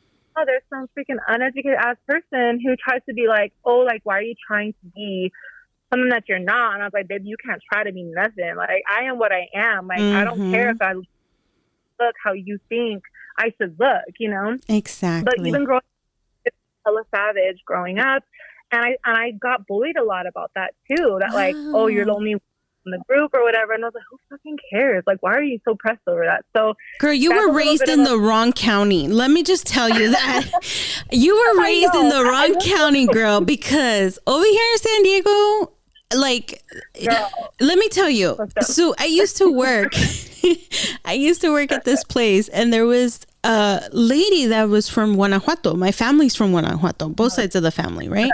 there's some freaking uneducated ass person who tries to be like, oh, like, why are you trying to be something that you're not? And I was like, baby, you can't try to be nothing. Like, I am what I am. Like, I don't care if I look how you think I should look, you know? Exactly. But even growing up, hella savage growing up, and I got bullied a lot about that too. That like, oh, you're the only in the group or whatever. And I was like, who fucking cares? Like, why are you so pressed over that? So girl, you were raised in the wrong county. Let me just tell you that. You were raised in the wrong county, girl, because over here in San Diego, like, girl, let me tell you. So I used to work at this place, and there was a lady that was from Guanajuato. My family's from Guanajuato, both sides of the family, right?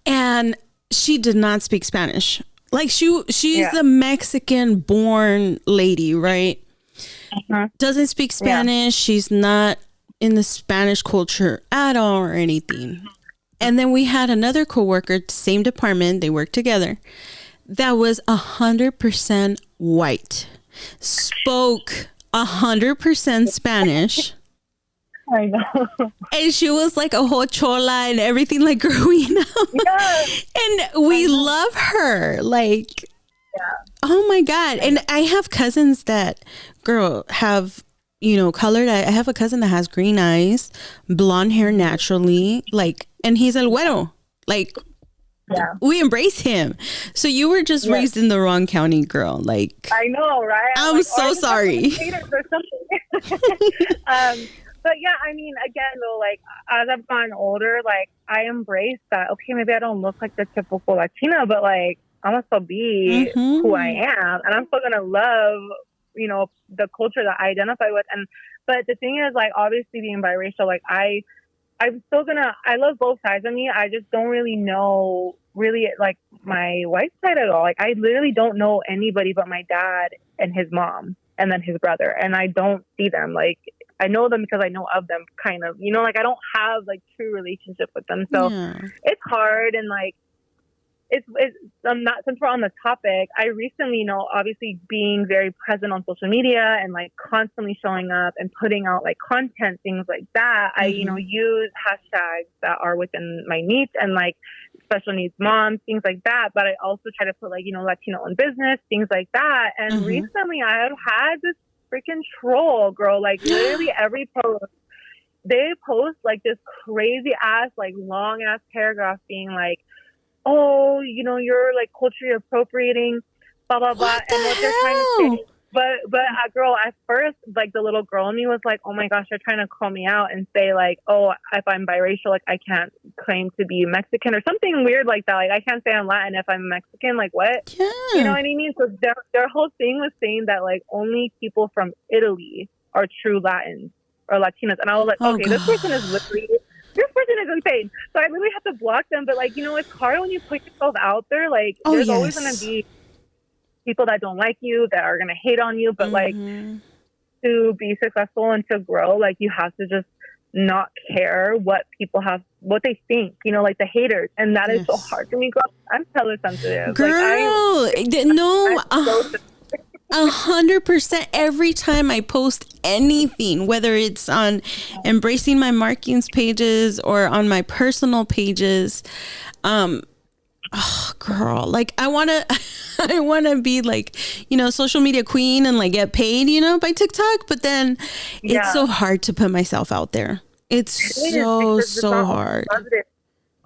And she did not speak Spanish. Like she's a Mexican born lady, right? Doesn't speak Spanish. She's not in the Spanish culture at all or anything. And then we had another coworker, same department, they worked together, that was 100% white, spoke 100% Spanish. I know. And she was like a whole chola and everything, like growing up. And we love her. Like, oh my God. And I have cousins that, girl, have, you know, colored. I have a cousin that has green eyes, blonde hair naturally, like, and he's el güero. Like, we embrace him. So you were just raised in the wrong county, girl. Like, I know, right? I'm like, so sorry. But yeah, I mean, again, though, like, as I've gotten older, like, I embrace that. Okay, maybe I don't look like the typical Latina, but like, I'm gonna still be who I am, and I'm still gonna love, you know, the culture that I identify with. And but the thing is, like, obviously being biracial, like, I'm still gonna, I love both sides of me. I just don't really know like my white side at all. Like, I literally don't know anybody but my dad and his mom and then his brother, and I don't see them. Like, I know them because I know of them, kind of, you know, like, I don't have like true relationship with them. So it's hard. And like, I'm not, since we're on the topic, I recently, you know, obviously being very present on social media and like constantly showing up and putting out like content, things like that. I, you know, use hashtags that are within my niche and like special needs moms, things like that. But I also try to put like, you know, Latino owned business, things like that. And recently I have had this freaking troll, girl, like literally every post, they post like this crazy ass, like long ass paragraph being like, oh, you know, you're like culturally appropriating, blah, blah, blah. And what they're trying to say. But girl, at first, like the little girl in me was like, oh my gosh, they're trying to call me out and say like, oh, if I'm biracial, like I can't claim to be Mexican or something weird like that. Like I can't say I'm Latin if I'm Mexican, like what? You know what I mean? So their whole thing was saying that like only people from Italy are true Latins or Latinas. And I was like, okay, this person is insane. So I literally have to block them. But like, you know, it's hard when you put yourself out there. Like there's always going to be people that don't like you, that are going to hate on you. But like to be successful and to grow, like you have to just not care what people have, what they think, you know, like the haters. And that is so hard for me, girl. I'm hella sensitive. Girl, like, no. 100%. Every time I post anything, whether it's on Embracing My Markings pages or on my personal pages, oh girl, like I want to be like, you know, social media queen and like get paid, you know, by TikTok. But then it's so hard to put myself out there. It's so hard.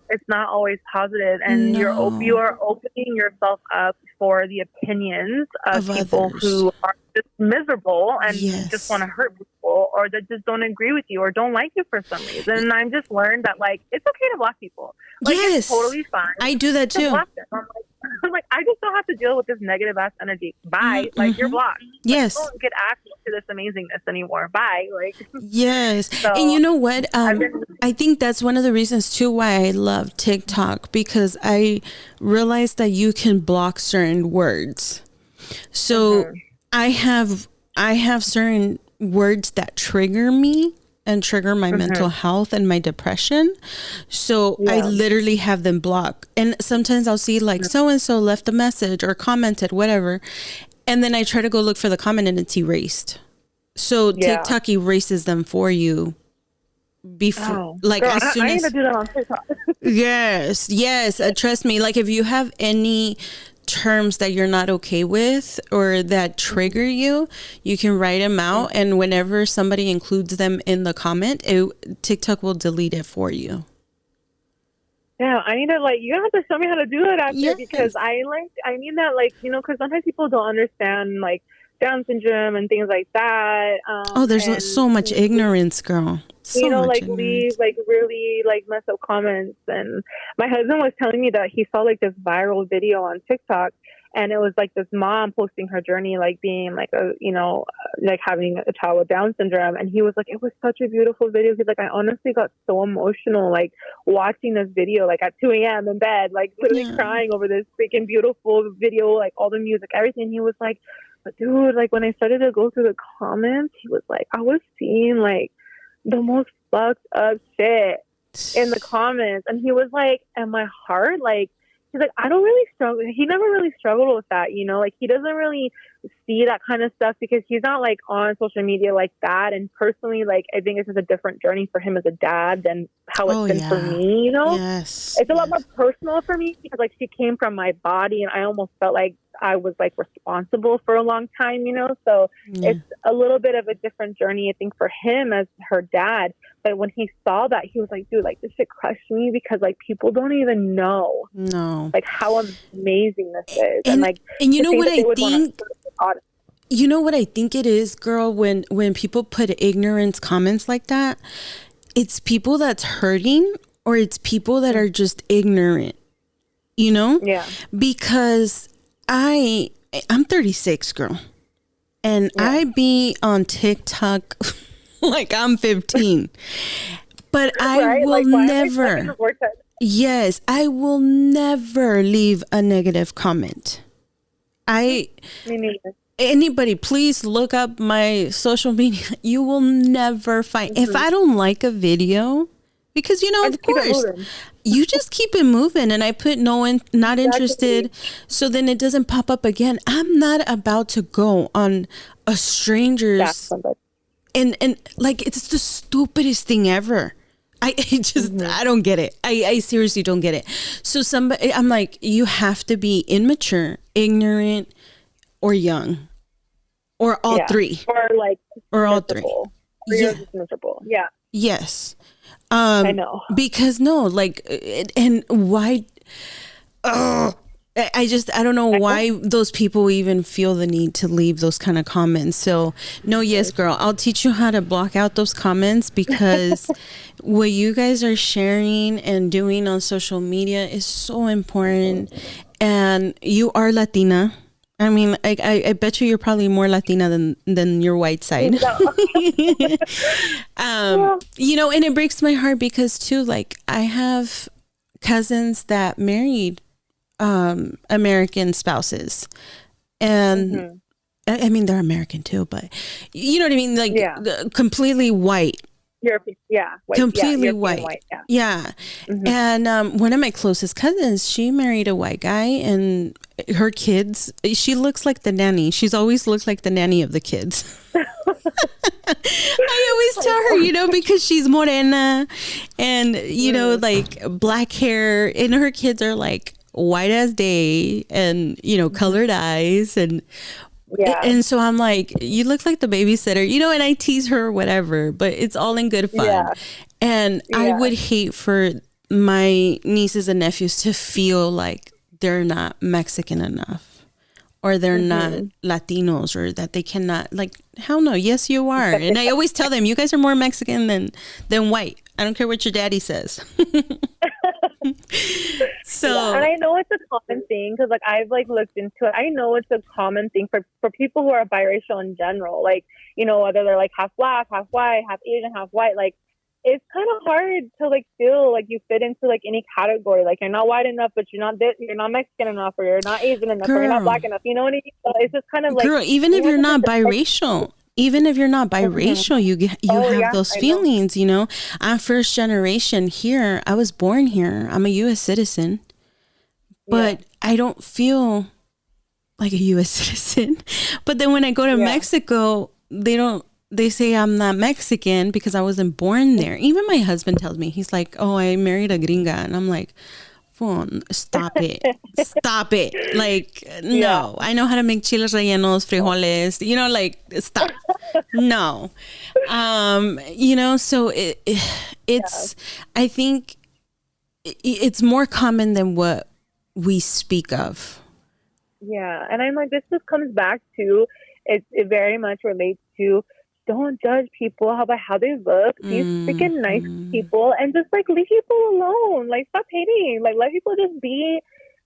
It's not always positive, and you are opening yourself up for the opinions of people who are just miserable and just want to hurt people, or that just don't agree with you or don't like you for some reason. And I've just learned that like it's okay to block people. Like it's totally fine. I do that too. I'm like, I'm like, I just don't have to deal with this negative ass energy. Bye. Like, you're blocked. Yes. Like, I don't get access to this amazingness anymore. Bye. Like, yes. So, and you know what? I think that's one of the reasons too why I love TikTok, because I realized that you can block certain words. So I have certain words that trigger me and trigger my mental health and my depression. So I literally have them blocked. And sometimes I'll see like so-and-so left a message or commented, whatever. And then I try to go look for the comment and it's erased. So TikTok erases them for you before, like, girl, as soon I as. need to do that on TikTok. Yes. Trust me. Like, if you have any terms that you're not okay with or that trigger you, you can write them out, and whenever somebody includes them in the comment, TikTok will delete it for you. Yeah, I need to, like, you have to show me how to do it after, because I need that, like, you know, because sometimes people don't understand, like, Down syndrome and things like that. There's so much ignorance, girl. So you know, like, ignorance. leave, like, really, like, messed up comments. And my husband was telling me that he saw, like, this viral video on TikTok, and it was, like, this mom posting her journey, like, being, like, a, you know, like, having a child with Down syndrome. And he was like, it was such a beautiful video. He's like, I honestly got so emotional, like, watching this video, like, at 2 a.m. in bed, like, literally crying over this freaking beautiful video, like, all the music, everything. He was like, but dude, like, when I started to go through the comments, he was like, I was seeing, like, the most fucked up shit in the comments. And he was like, and my heart, like, he's like, I don't really struggle. He never really struggled with that, you know, like, he doesn't really see that kind of stuff because he's not, like, on social media like that. And personally, like, I think it's just a different journey for him as a dad than how it's been for me, you know? Yes. It's a lot more personal for me because, like, she came from my body, and I almost felt like I was, like, responsible for a long time, you know? So it's a little bit of a different journey, I think, for him as her dad. But when he saw that, he was like, dude, like, this shit crushed me because, like, people don't even know, like, how amazing this is. And you know what I think? You know what I think it is, girl, when people put ignorance comments like that, it's people that's hurting, or it's people that are just ignorant, you know? Yeah. Because I'm 36, girl, and I be on TikTok like I'm 15, but I will never. Yes, I will never leave a negative comment. Me neither. Anybody, please look up my social media. You will never find, if I don't like a video, because, you know, of course, you just keep it moving, and I put not interested, so then it doesn't pop up again. I'm not about to go on a stranger's, and like, it's the stupidest thing ever. I don't get it. I seriously don't get it. So I'm like, you have to be immature, ignorant, or young, or all three, or all three. Miserable. Yeah. Yes. I know. Because and why? I don't know why those people even feel the need to leave those kind of comments. So no, yes, girl, I'll teach you how to block out those comments, because what you guys are sharing and doing on social media is so important. And you are Latina. I mean, I bet you're probably more Latina than your white side. You know, and it breaks my heart because too, like, I have cousins that married American spouses, and I mean, they're American too, but you know what I mean, like completely white. European, completely white. And one of my closest cousins, she married a white guy, and her kids, she looks like the nanny. She's always looked like the nanny of the kids. I always tell her, you know, because she's morena, and you know, like, black hair, and her kids are like white as day, and you know, colored eyes, and so I'm like, you look like the babysitter, you know, and I tease her or whatever, but it's all in good fun. And I would hate for my nieces and nephews to feel like they're not Mexican enough, or they're not Latinos, or that they cannot, like, hell no, yes you are. And I always tell them, you guys are more Mexican than white. I don't care what your daddy says. So and I know it's a common thing because like I've like looked into it. I know it's a common thing for people who are biracial in general. Like, you know, whether they're like half black, half white, half Asian, half white, like it's kind of hard to like feel like you fit into like any category. Like you're not white enough, but you're not Mexican enough, or you're not Asian enough, or you're not black enough. You know what I mean? So it's just kind of like, girl, even if you're not biracial, you have those feelings, you know. I'm first generation here. I was born here. I'm a U.S. citizen, but I don't feel like a U.S. citizen. But then when I go to Mexico, they say I'm not Mexican because I wasn't born there. Even my husband tells me, he's like, oh, I married a gringa. And I'm like, stop it. Stop it. Like, no, I know how to make chiles rellenos, frijoles, you know, like, stop. No. You know, so it's, I think it's more common than what we speak of. Yeah. And I'm like, this just comes back to, it very much relates to, don't judge people by how they look. Be freaking nice people and just like leave people alone. Like stop hating. Like let people just be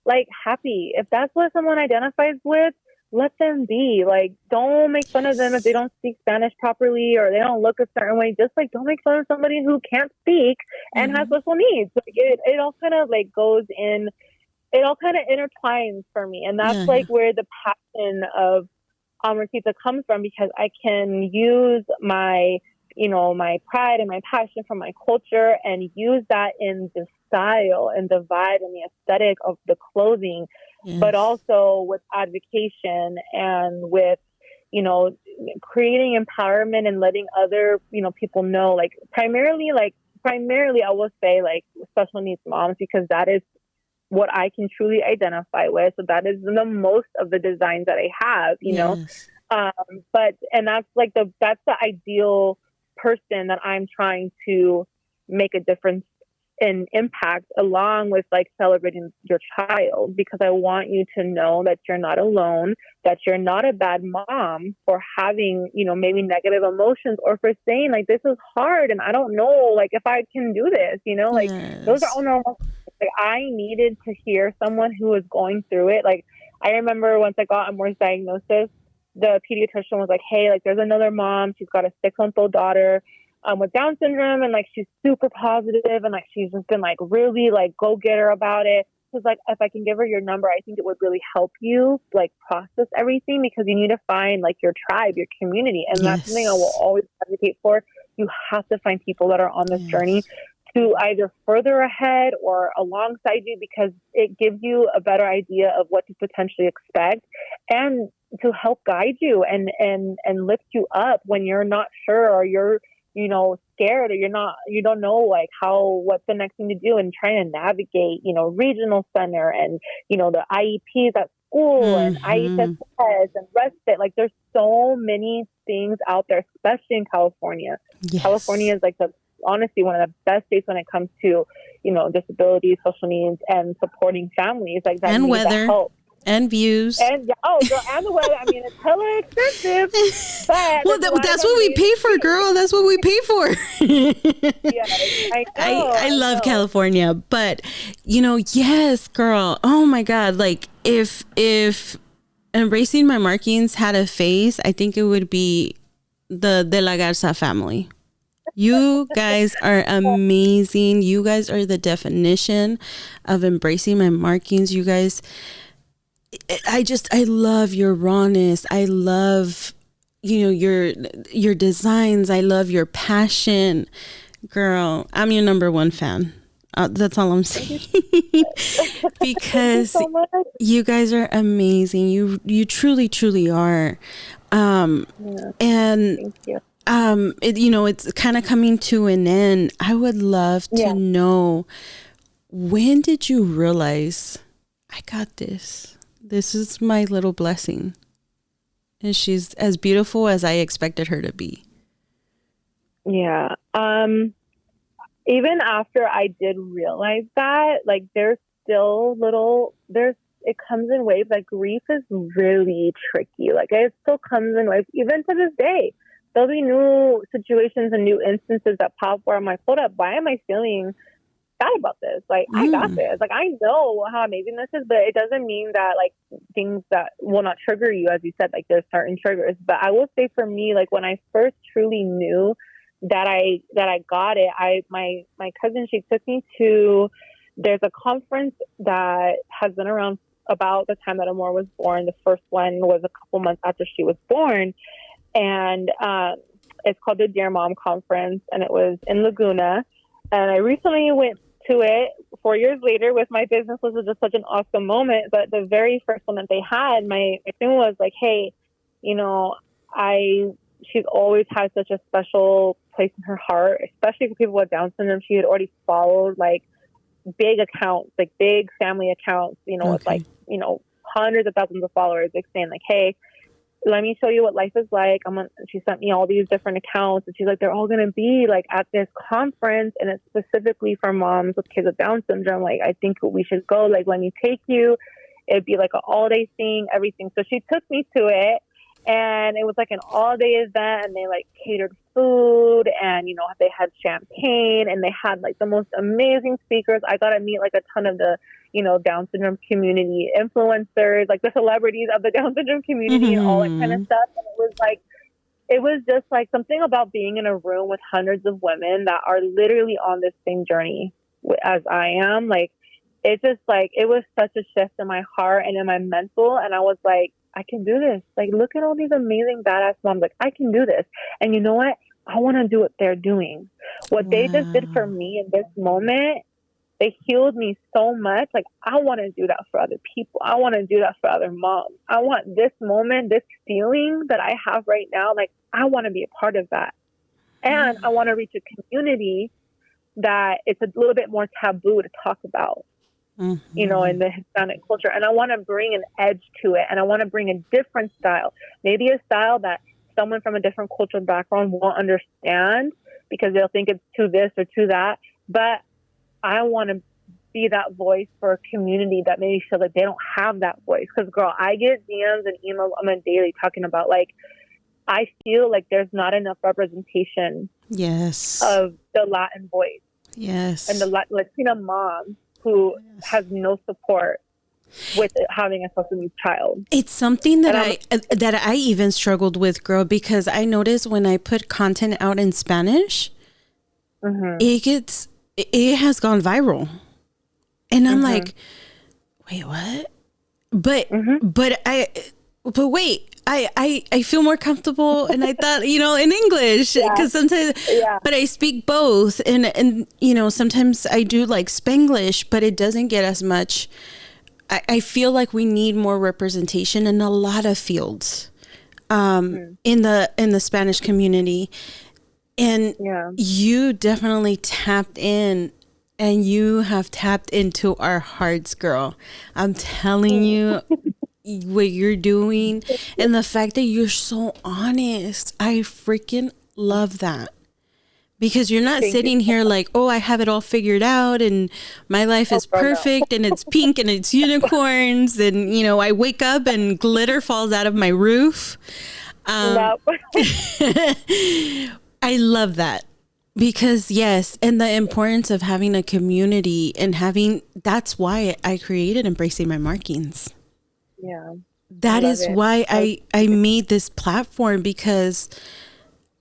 like happy. If that's what someone identifies with, let them be. Like don't make fun of them if they don't speak Spanish properly or they don't look a certain way. Just like don't make fun of somebody who can't speak and has special needs. Like it all kind of like goes in. It all kind of intertwines for me, and that's like where the passion of Amorcita comes from, because I can use my, you know, my pride and my passion for my culture and use that in the style and the vibe and the aesthetic of the clothing, but also with advocation and with, you know, creating empowerment and letting other, you know, people know, like primarily I will say like special needs moms, because that is what I can truly identify with. So that is the most of the designs that I have, you know. And that's like that's the ideal person that I'm trying to make a difference and impact, along with like celebrating your child, because I want you to know that you're not alone, that you're not a bad mom for having, you know, maybe negative emotions, or for saying like, this is hard and I don't know like if I can do this, you know, like those are all normal. Like I needed to hear someone who was going through it. Like I remember once I got Amor's diagnosis, the pediatrician was like, hey, like there's another mom. She's got a 6-month-old daughter with Down syndrome, and like she's super positive, and like she's just been like really like go getter about it. She's like, if I can give her your number, I think it would really help you like process everything, because you need to find like your tribe, your community, and that's something I will always advocate for. You have to find people that are on this journey to either further ahead or alongside you, because it gives you a better idea of what to potentially expect, and to help guide you and lift you up when you're not sure, or you're, you know, scared, or you don't know like what's the next thing to do, and trying to navigate, you know, regional center and, you know, the IEPs at school and IHSS and respite. Like there's so many things out there, especially in California. California is like honestly one of the best states when it comes to, you know, disabilities, social needs, and supporting families like that, and weather, help. And views, and and the weather. I mean, it's hella expensive, but well, that's what we pay for, girl. That's what we pay for. I love California, but you know, yes, girl. Oh my God, like if Embracing My Markings had a face, I think it would be the DeLaGarza family. You guys are amazing. You guys are the definition of embracing my markings. You guys, I love your rawness. I love, you know, your designs. I love your passion. Girl, I'm your number one fan. That's all I'm saying. Because you guys are amazing. You truly, truly are. And thank you. You know, it's kind of coming to an end. I would love to know, when did you realize, I got this? This is my little blessing, and she's as beautiful as I expected her to be. Yeah. Even after I did realize that, like, there's still it comes in waves. Like, grief is really tricky. Like, it still comes in waves, even to this day. There'll be new situations and new instances that pop where I'm like, hold up, why am I feeling got about this. Like, I got this. Like, I know how amazing this is, but it doesn't mean that like things that will not trigger you, as you said, like there's certain triggers. But I will say for me, like when I first truly knew that I got it, my cousin, she took me to, there's a conference that has been around about the time that Amor was born. The first one was a couple months after she was born. And it's called the Dear Mom Conference, and it was in Laguna. And I recently went to it 4 years later with my business, which was just such an awesome moment. But the very first one that they had, my thing was like, hey, you know, she's always had such a special place in her heart, especially for people with Down syndrome. She had already followed like big accounts, like big family accounts, you know, with like, you know, hundreds of thousands of followers, like saying like, hey, let me show you what life is like. She sent me all these different accounts, and she's like, they're all going to be like at this conference, and it's specifically for moms with kids with Down syndrome. Like, I think we should go. Like, let me take you. It'd be like an all-day thing, everything. So she took me to it, and it was like an all-day event, and they like catered food, and, you know, they had champagne, and they had like the most amazing speakers. I got to meet like a ton of the, you know, Down syndrome community influencers, like the celebrities of the Down syndrome community and all that kind of stuff. And it was just like something about being in a room with hundreds of women that are literally on this same journey as I am. Like, it just like, it was such a shift in my heart and in my mental. And I was like, I can do this. Like, look at all these amazing badass moms. Like, I can do this. And you know what? I want to do what they're doing. What they just did for me in this moment, they healed me so much. Like, I want to do that for other people. I want to do that for other moms. I want this moment, this feeling that I have right now. Like, I want to be a part of that. And I want to reach a community that it's a little bit more taboo to talk about, you know, in the Hispanic culture. And I want to bring an edge to it. And I want to bring a different style, maybe a style that someone from a different cultural background won't understand because they'll think it's too this or too that. But I want to be that voice for a community that maybe feel like they don't have that voice. Because, girl, I get DMs and emails on a daily talking about, like, I feel like there's not enough representation of the Latin voice. Yes. And the Latina mom who has no support with having a special needs child. It's something that I even struggled with, girl, because I noticed when I put content out in Spanish, it has gone viral. And I'm like, wait, what? But wait, I feel more comfortable. And I thought, you know, in English, because sometimes, but I speak both. And, you know, sometimes I do like Spanglish, but it doesn't get as much. I feel like we need more representation in a lot of fields, in the Spanish community. And you definitely tapped in, and you have tapped into our hearts, girl. I'm telling you what you're doing, and the fact that you're so honest. I freaking love that. Because you're not sitting here like, oh, I have it all figured out and my life is perfect and it's pink and it's unicorns and, you know, I wake up and glitter falls out of my roof. I love that. Because, yes, and the importance of having a community and that's why I created Embracing My Markings. Yeah. That is why I made this platform, because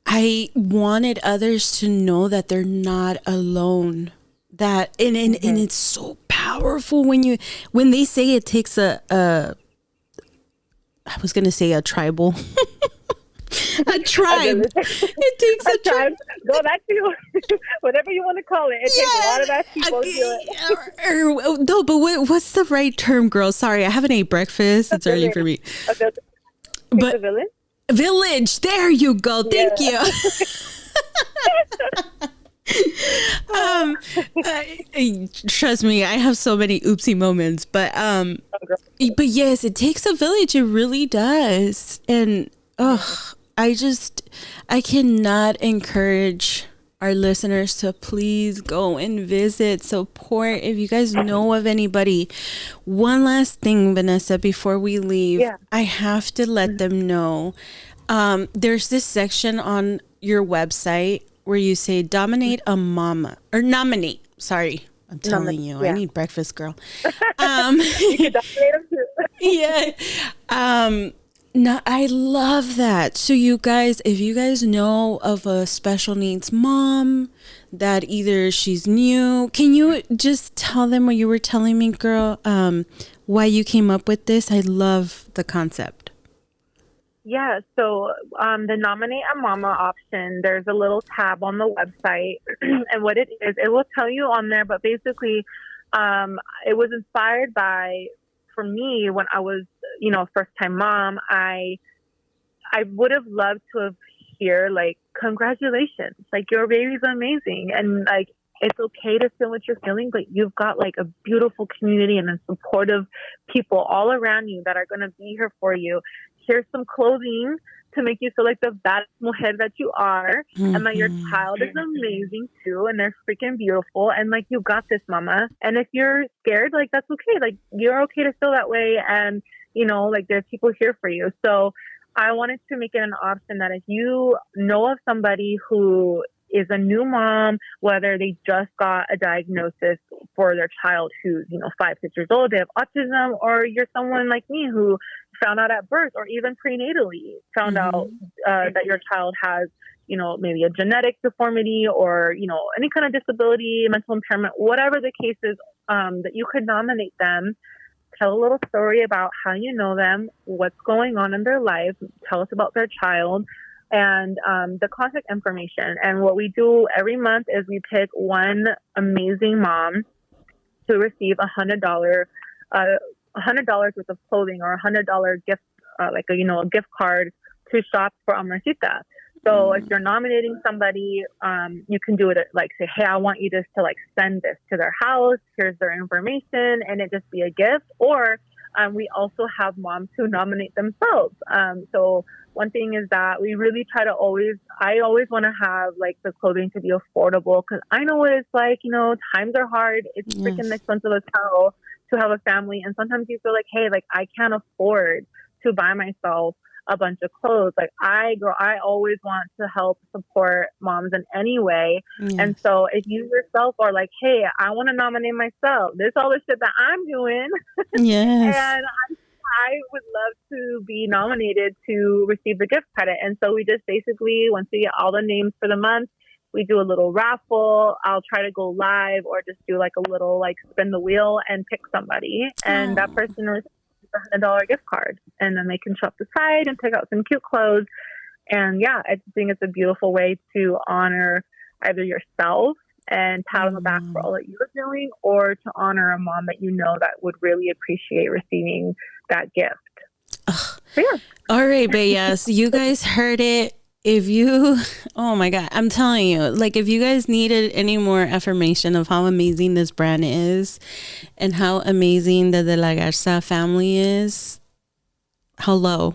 I wanted others to know that they're not alone. That and it's so powerful when they say it takes I was gonna say a tribal. A tribe. It takes a tribe. Go back to whatever you want to call it. It takes a lot of that people to do it. No, but what's the right term, girl? Sorry, I haven't ate breakfast. It's early for me. But a village? Village. There you go. Thank you. Trust me, I have so many oopsie moments, but yes, it takes a village. It really does. And I cannot encourage our listeners to please go and visit, support. If you guys know of anybody. One last thing, Vanessa, before we leave, I have to let them know. There's this section on your website where you say nominate. Sorry. I'm telling you, I need breakfast, girl. You can dominate them too. Yeah. No, I love that. So you guys, if you guys know of a special needs mom that either she's new, can you just tell them what you were telling me, girl? Why you came up with this? I love the concept. Yeah, so the Nominate a Mama option, there's a little tab on the website. And what it is, it will tell you on there, but basically it was inspired by, for me, when I was, first-time mom, I would have loved to have hear, like, congratulations, like, your baby's amazing. And, like, it's okay to feel what you're feeling, but you've got, like, a beautiful community and a supportive people all around you that are going to be here for you. Here's some clothing to make you feel like the badass mujer that you are, and that your child is amazing too, and they're freaking beautiful, and like, you got this, mama. And if you're scared, like, that's okay. Like, you're okay to feel that way, and like, there's people here for you. So I wanted to make it an option that if you know of somebody who is a new mom, whether they just got a diagnosis for their child who's 5, 6 years old, they have autism, or you're someone like me who found out at birth, or even prenatally found out that your child has, maybe a genetic deformity, or, any kind of disability, mental impairment, whatever the case is, that you could nominate them, tell a little story about how you know them, what's going on in their life, tell us about their child, and the contact information. And what we do every month is we pick one amazing mom to receive $100 worth of clothing, or $100 gift, like a gift card to shop for Amorcita. So if you're nominating somebody, you can do it like, say, hey, I want you just to like send this to their house. Here's their information, and it just be a gift. Or we also have moms who nominate themselves. So one thing is that we really try to I always want to have like the clothing to be affordable, because I know what it's like, times are hard. It's freaking expensive as hell to have a family. And sometimes you feel like, hey, like, I can't afford to buy myself a bunch of clothes. Like, I always want to help support moms in any way. And so if you yourself are like, hey, I want to nominate myself, this all the shit that I'm doing. And I would love to be nominated to receive the gift credit. And so we just basically, once we get all the names for the month, we do a little raffle. I'll try to go live, or just do like a little like spin the wheel and pick somebody. And that person receives a $100 gift card. And then they can shop the site and pick out some cute clothes. And yeah, I think it's a beautiful way to honor either yourself and pat on the back for all that you're doing, or to honor a mom that that would really appreciate receiving that gift. So, yeah. All right, Bellas, you guys heard it. If you, oh my God, I'm telling you, like, if you guys needed any more affirmation of how amazing this brand is and how amazing the DeLaGarza family is, hello,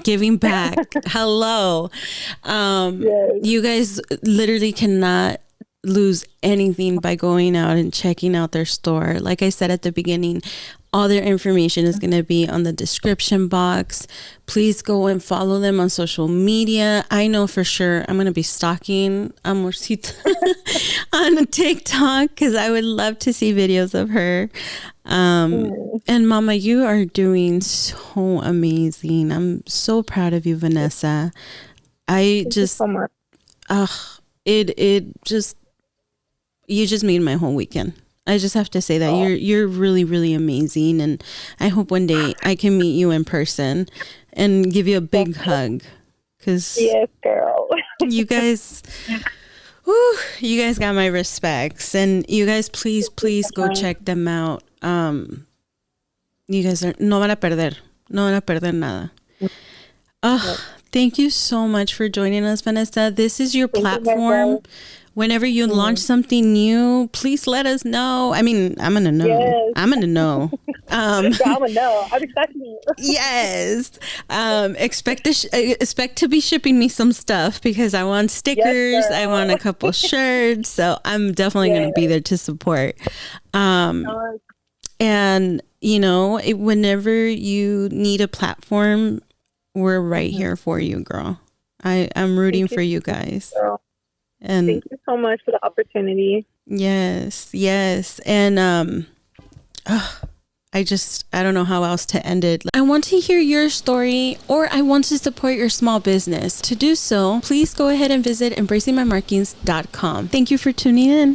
giving back, hello. You guys literally cannot lose anything by going out and checking out their store. Like I said at the beginning, all their information is going to be on the description box. Please go and follow them on social media. I know for sure I'm going to be stalking Amorcita on TikTok, because I would love to see videos of her. And Mama, you are doing so amazing. I'm so proud of you, Vanessa. Thank you so much. You just made my whole weekend. I just have to say that you're really, really amazing, and I hope one day I can meet you in person and give you a big hug. Cause yes, girl. you guys got my respects, and you guys, please go check them out. You guys are no van a perder nada. Thank you so much for joining us, Vanessa. This is your platform. Whenever you launch something new, please let us know. I mean, I'm going to know. Yes. I'm going to know. I'm going to know. I'm expecting you. Yes. Expect to be shipping me some stuff, because I want stickers. I want a couple shirts. So I'm definitely going to be there to support. And, whenever you need a platform, we're right here for you, girl. I'm rooting for you guys. Girl. And thank you so much for the opportunity. Yes, yes. And I don't know how else to end it. I want to hear your story, or I want to support your small business. To do so, please go ahead and visit embracingmymarkings.com. Thank you for tuning in.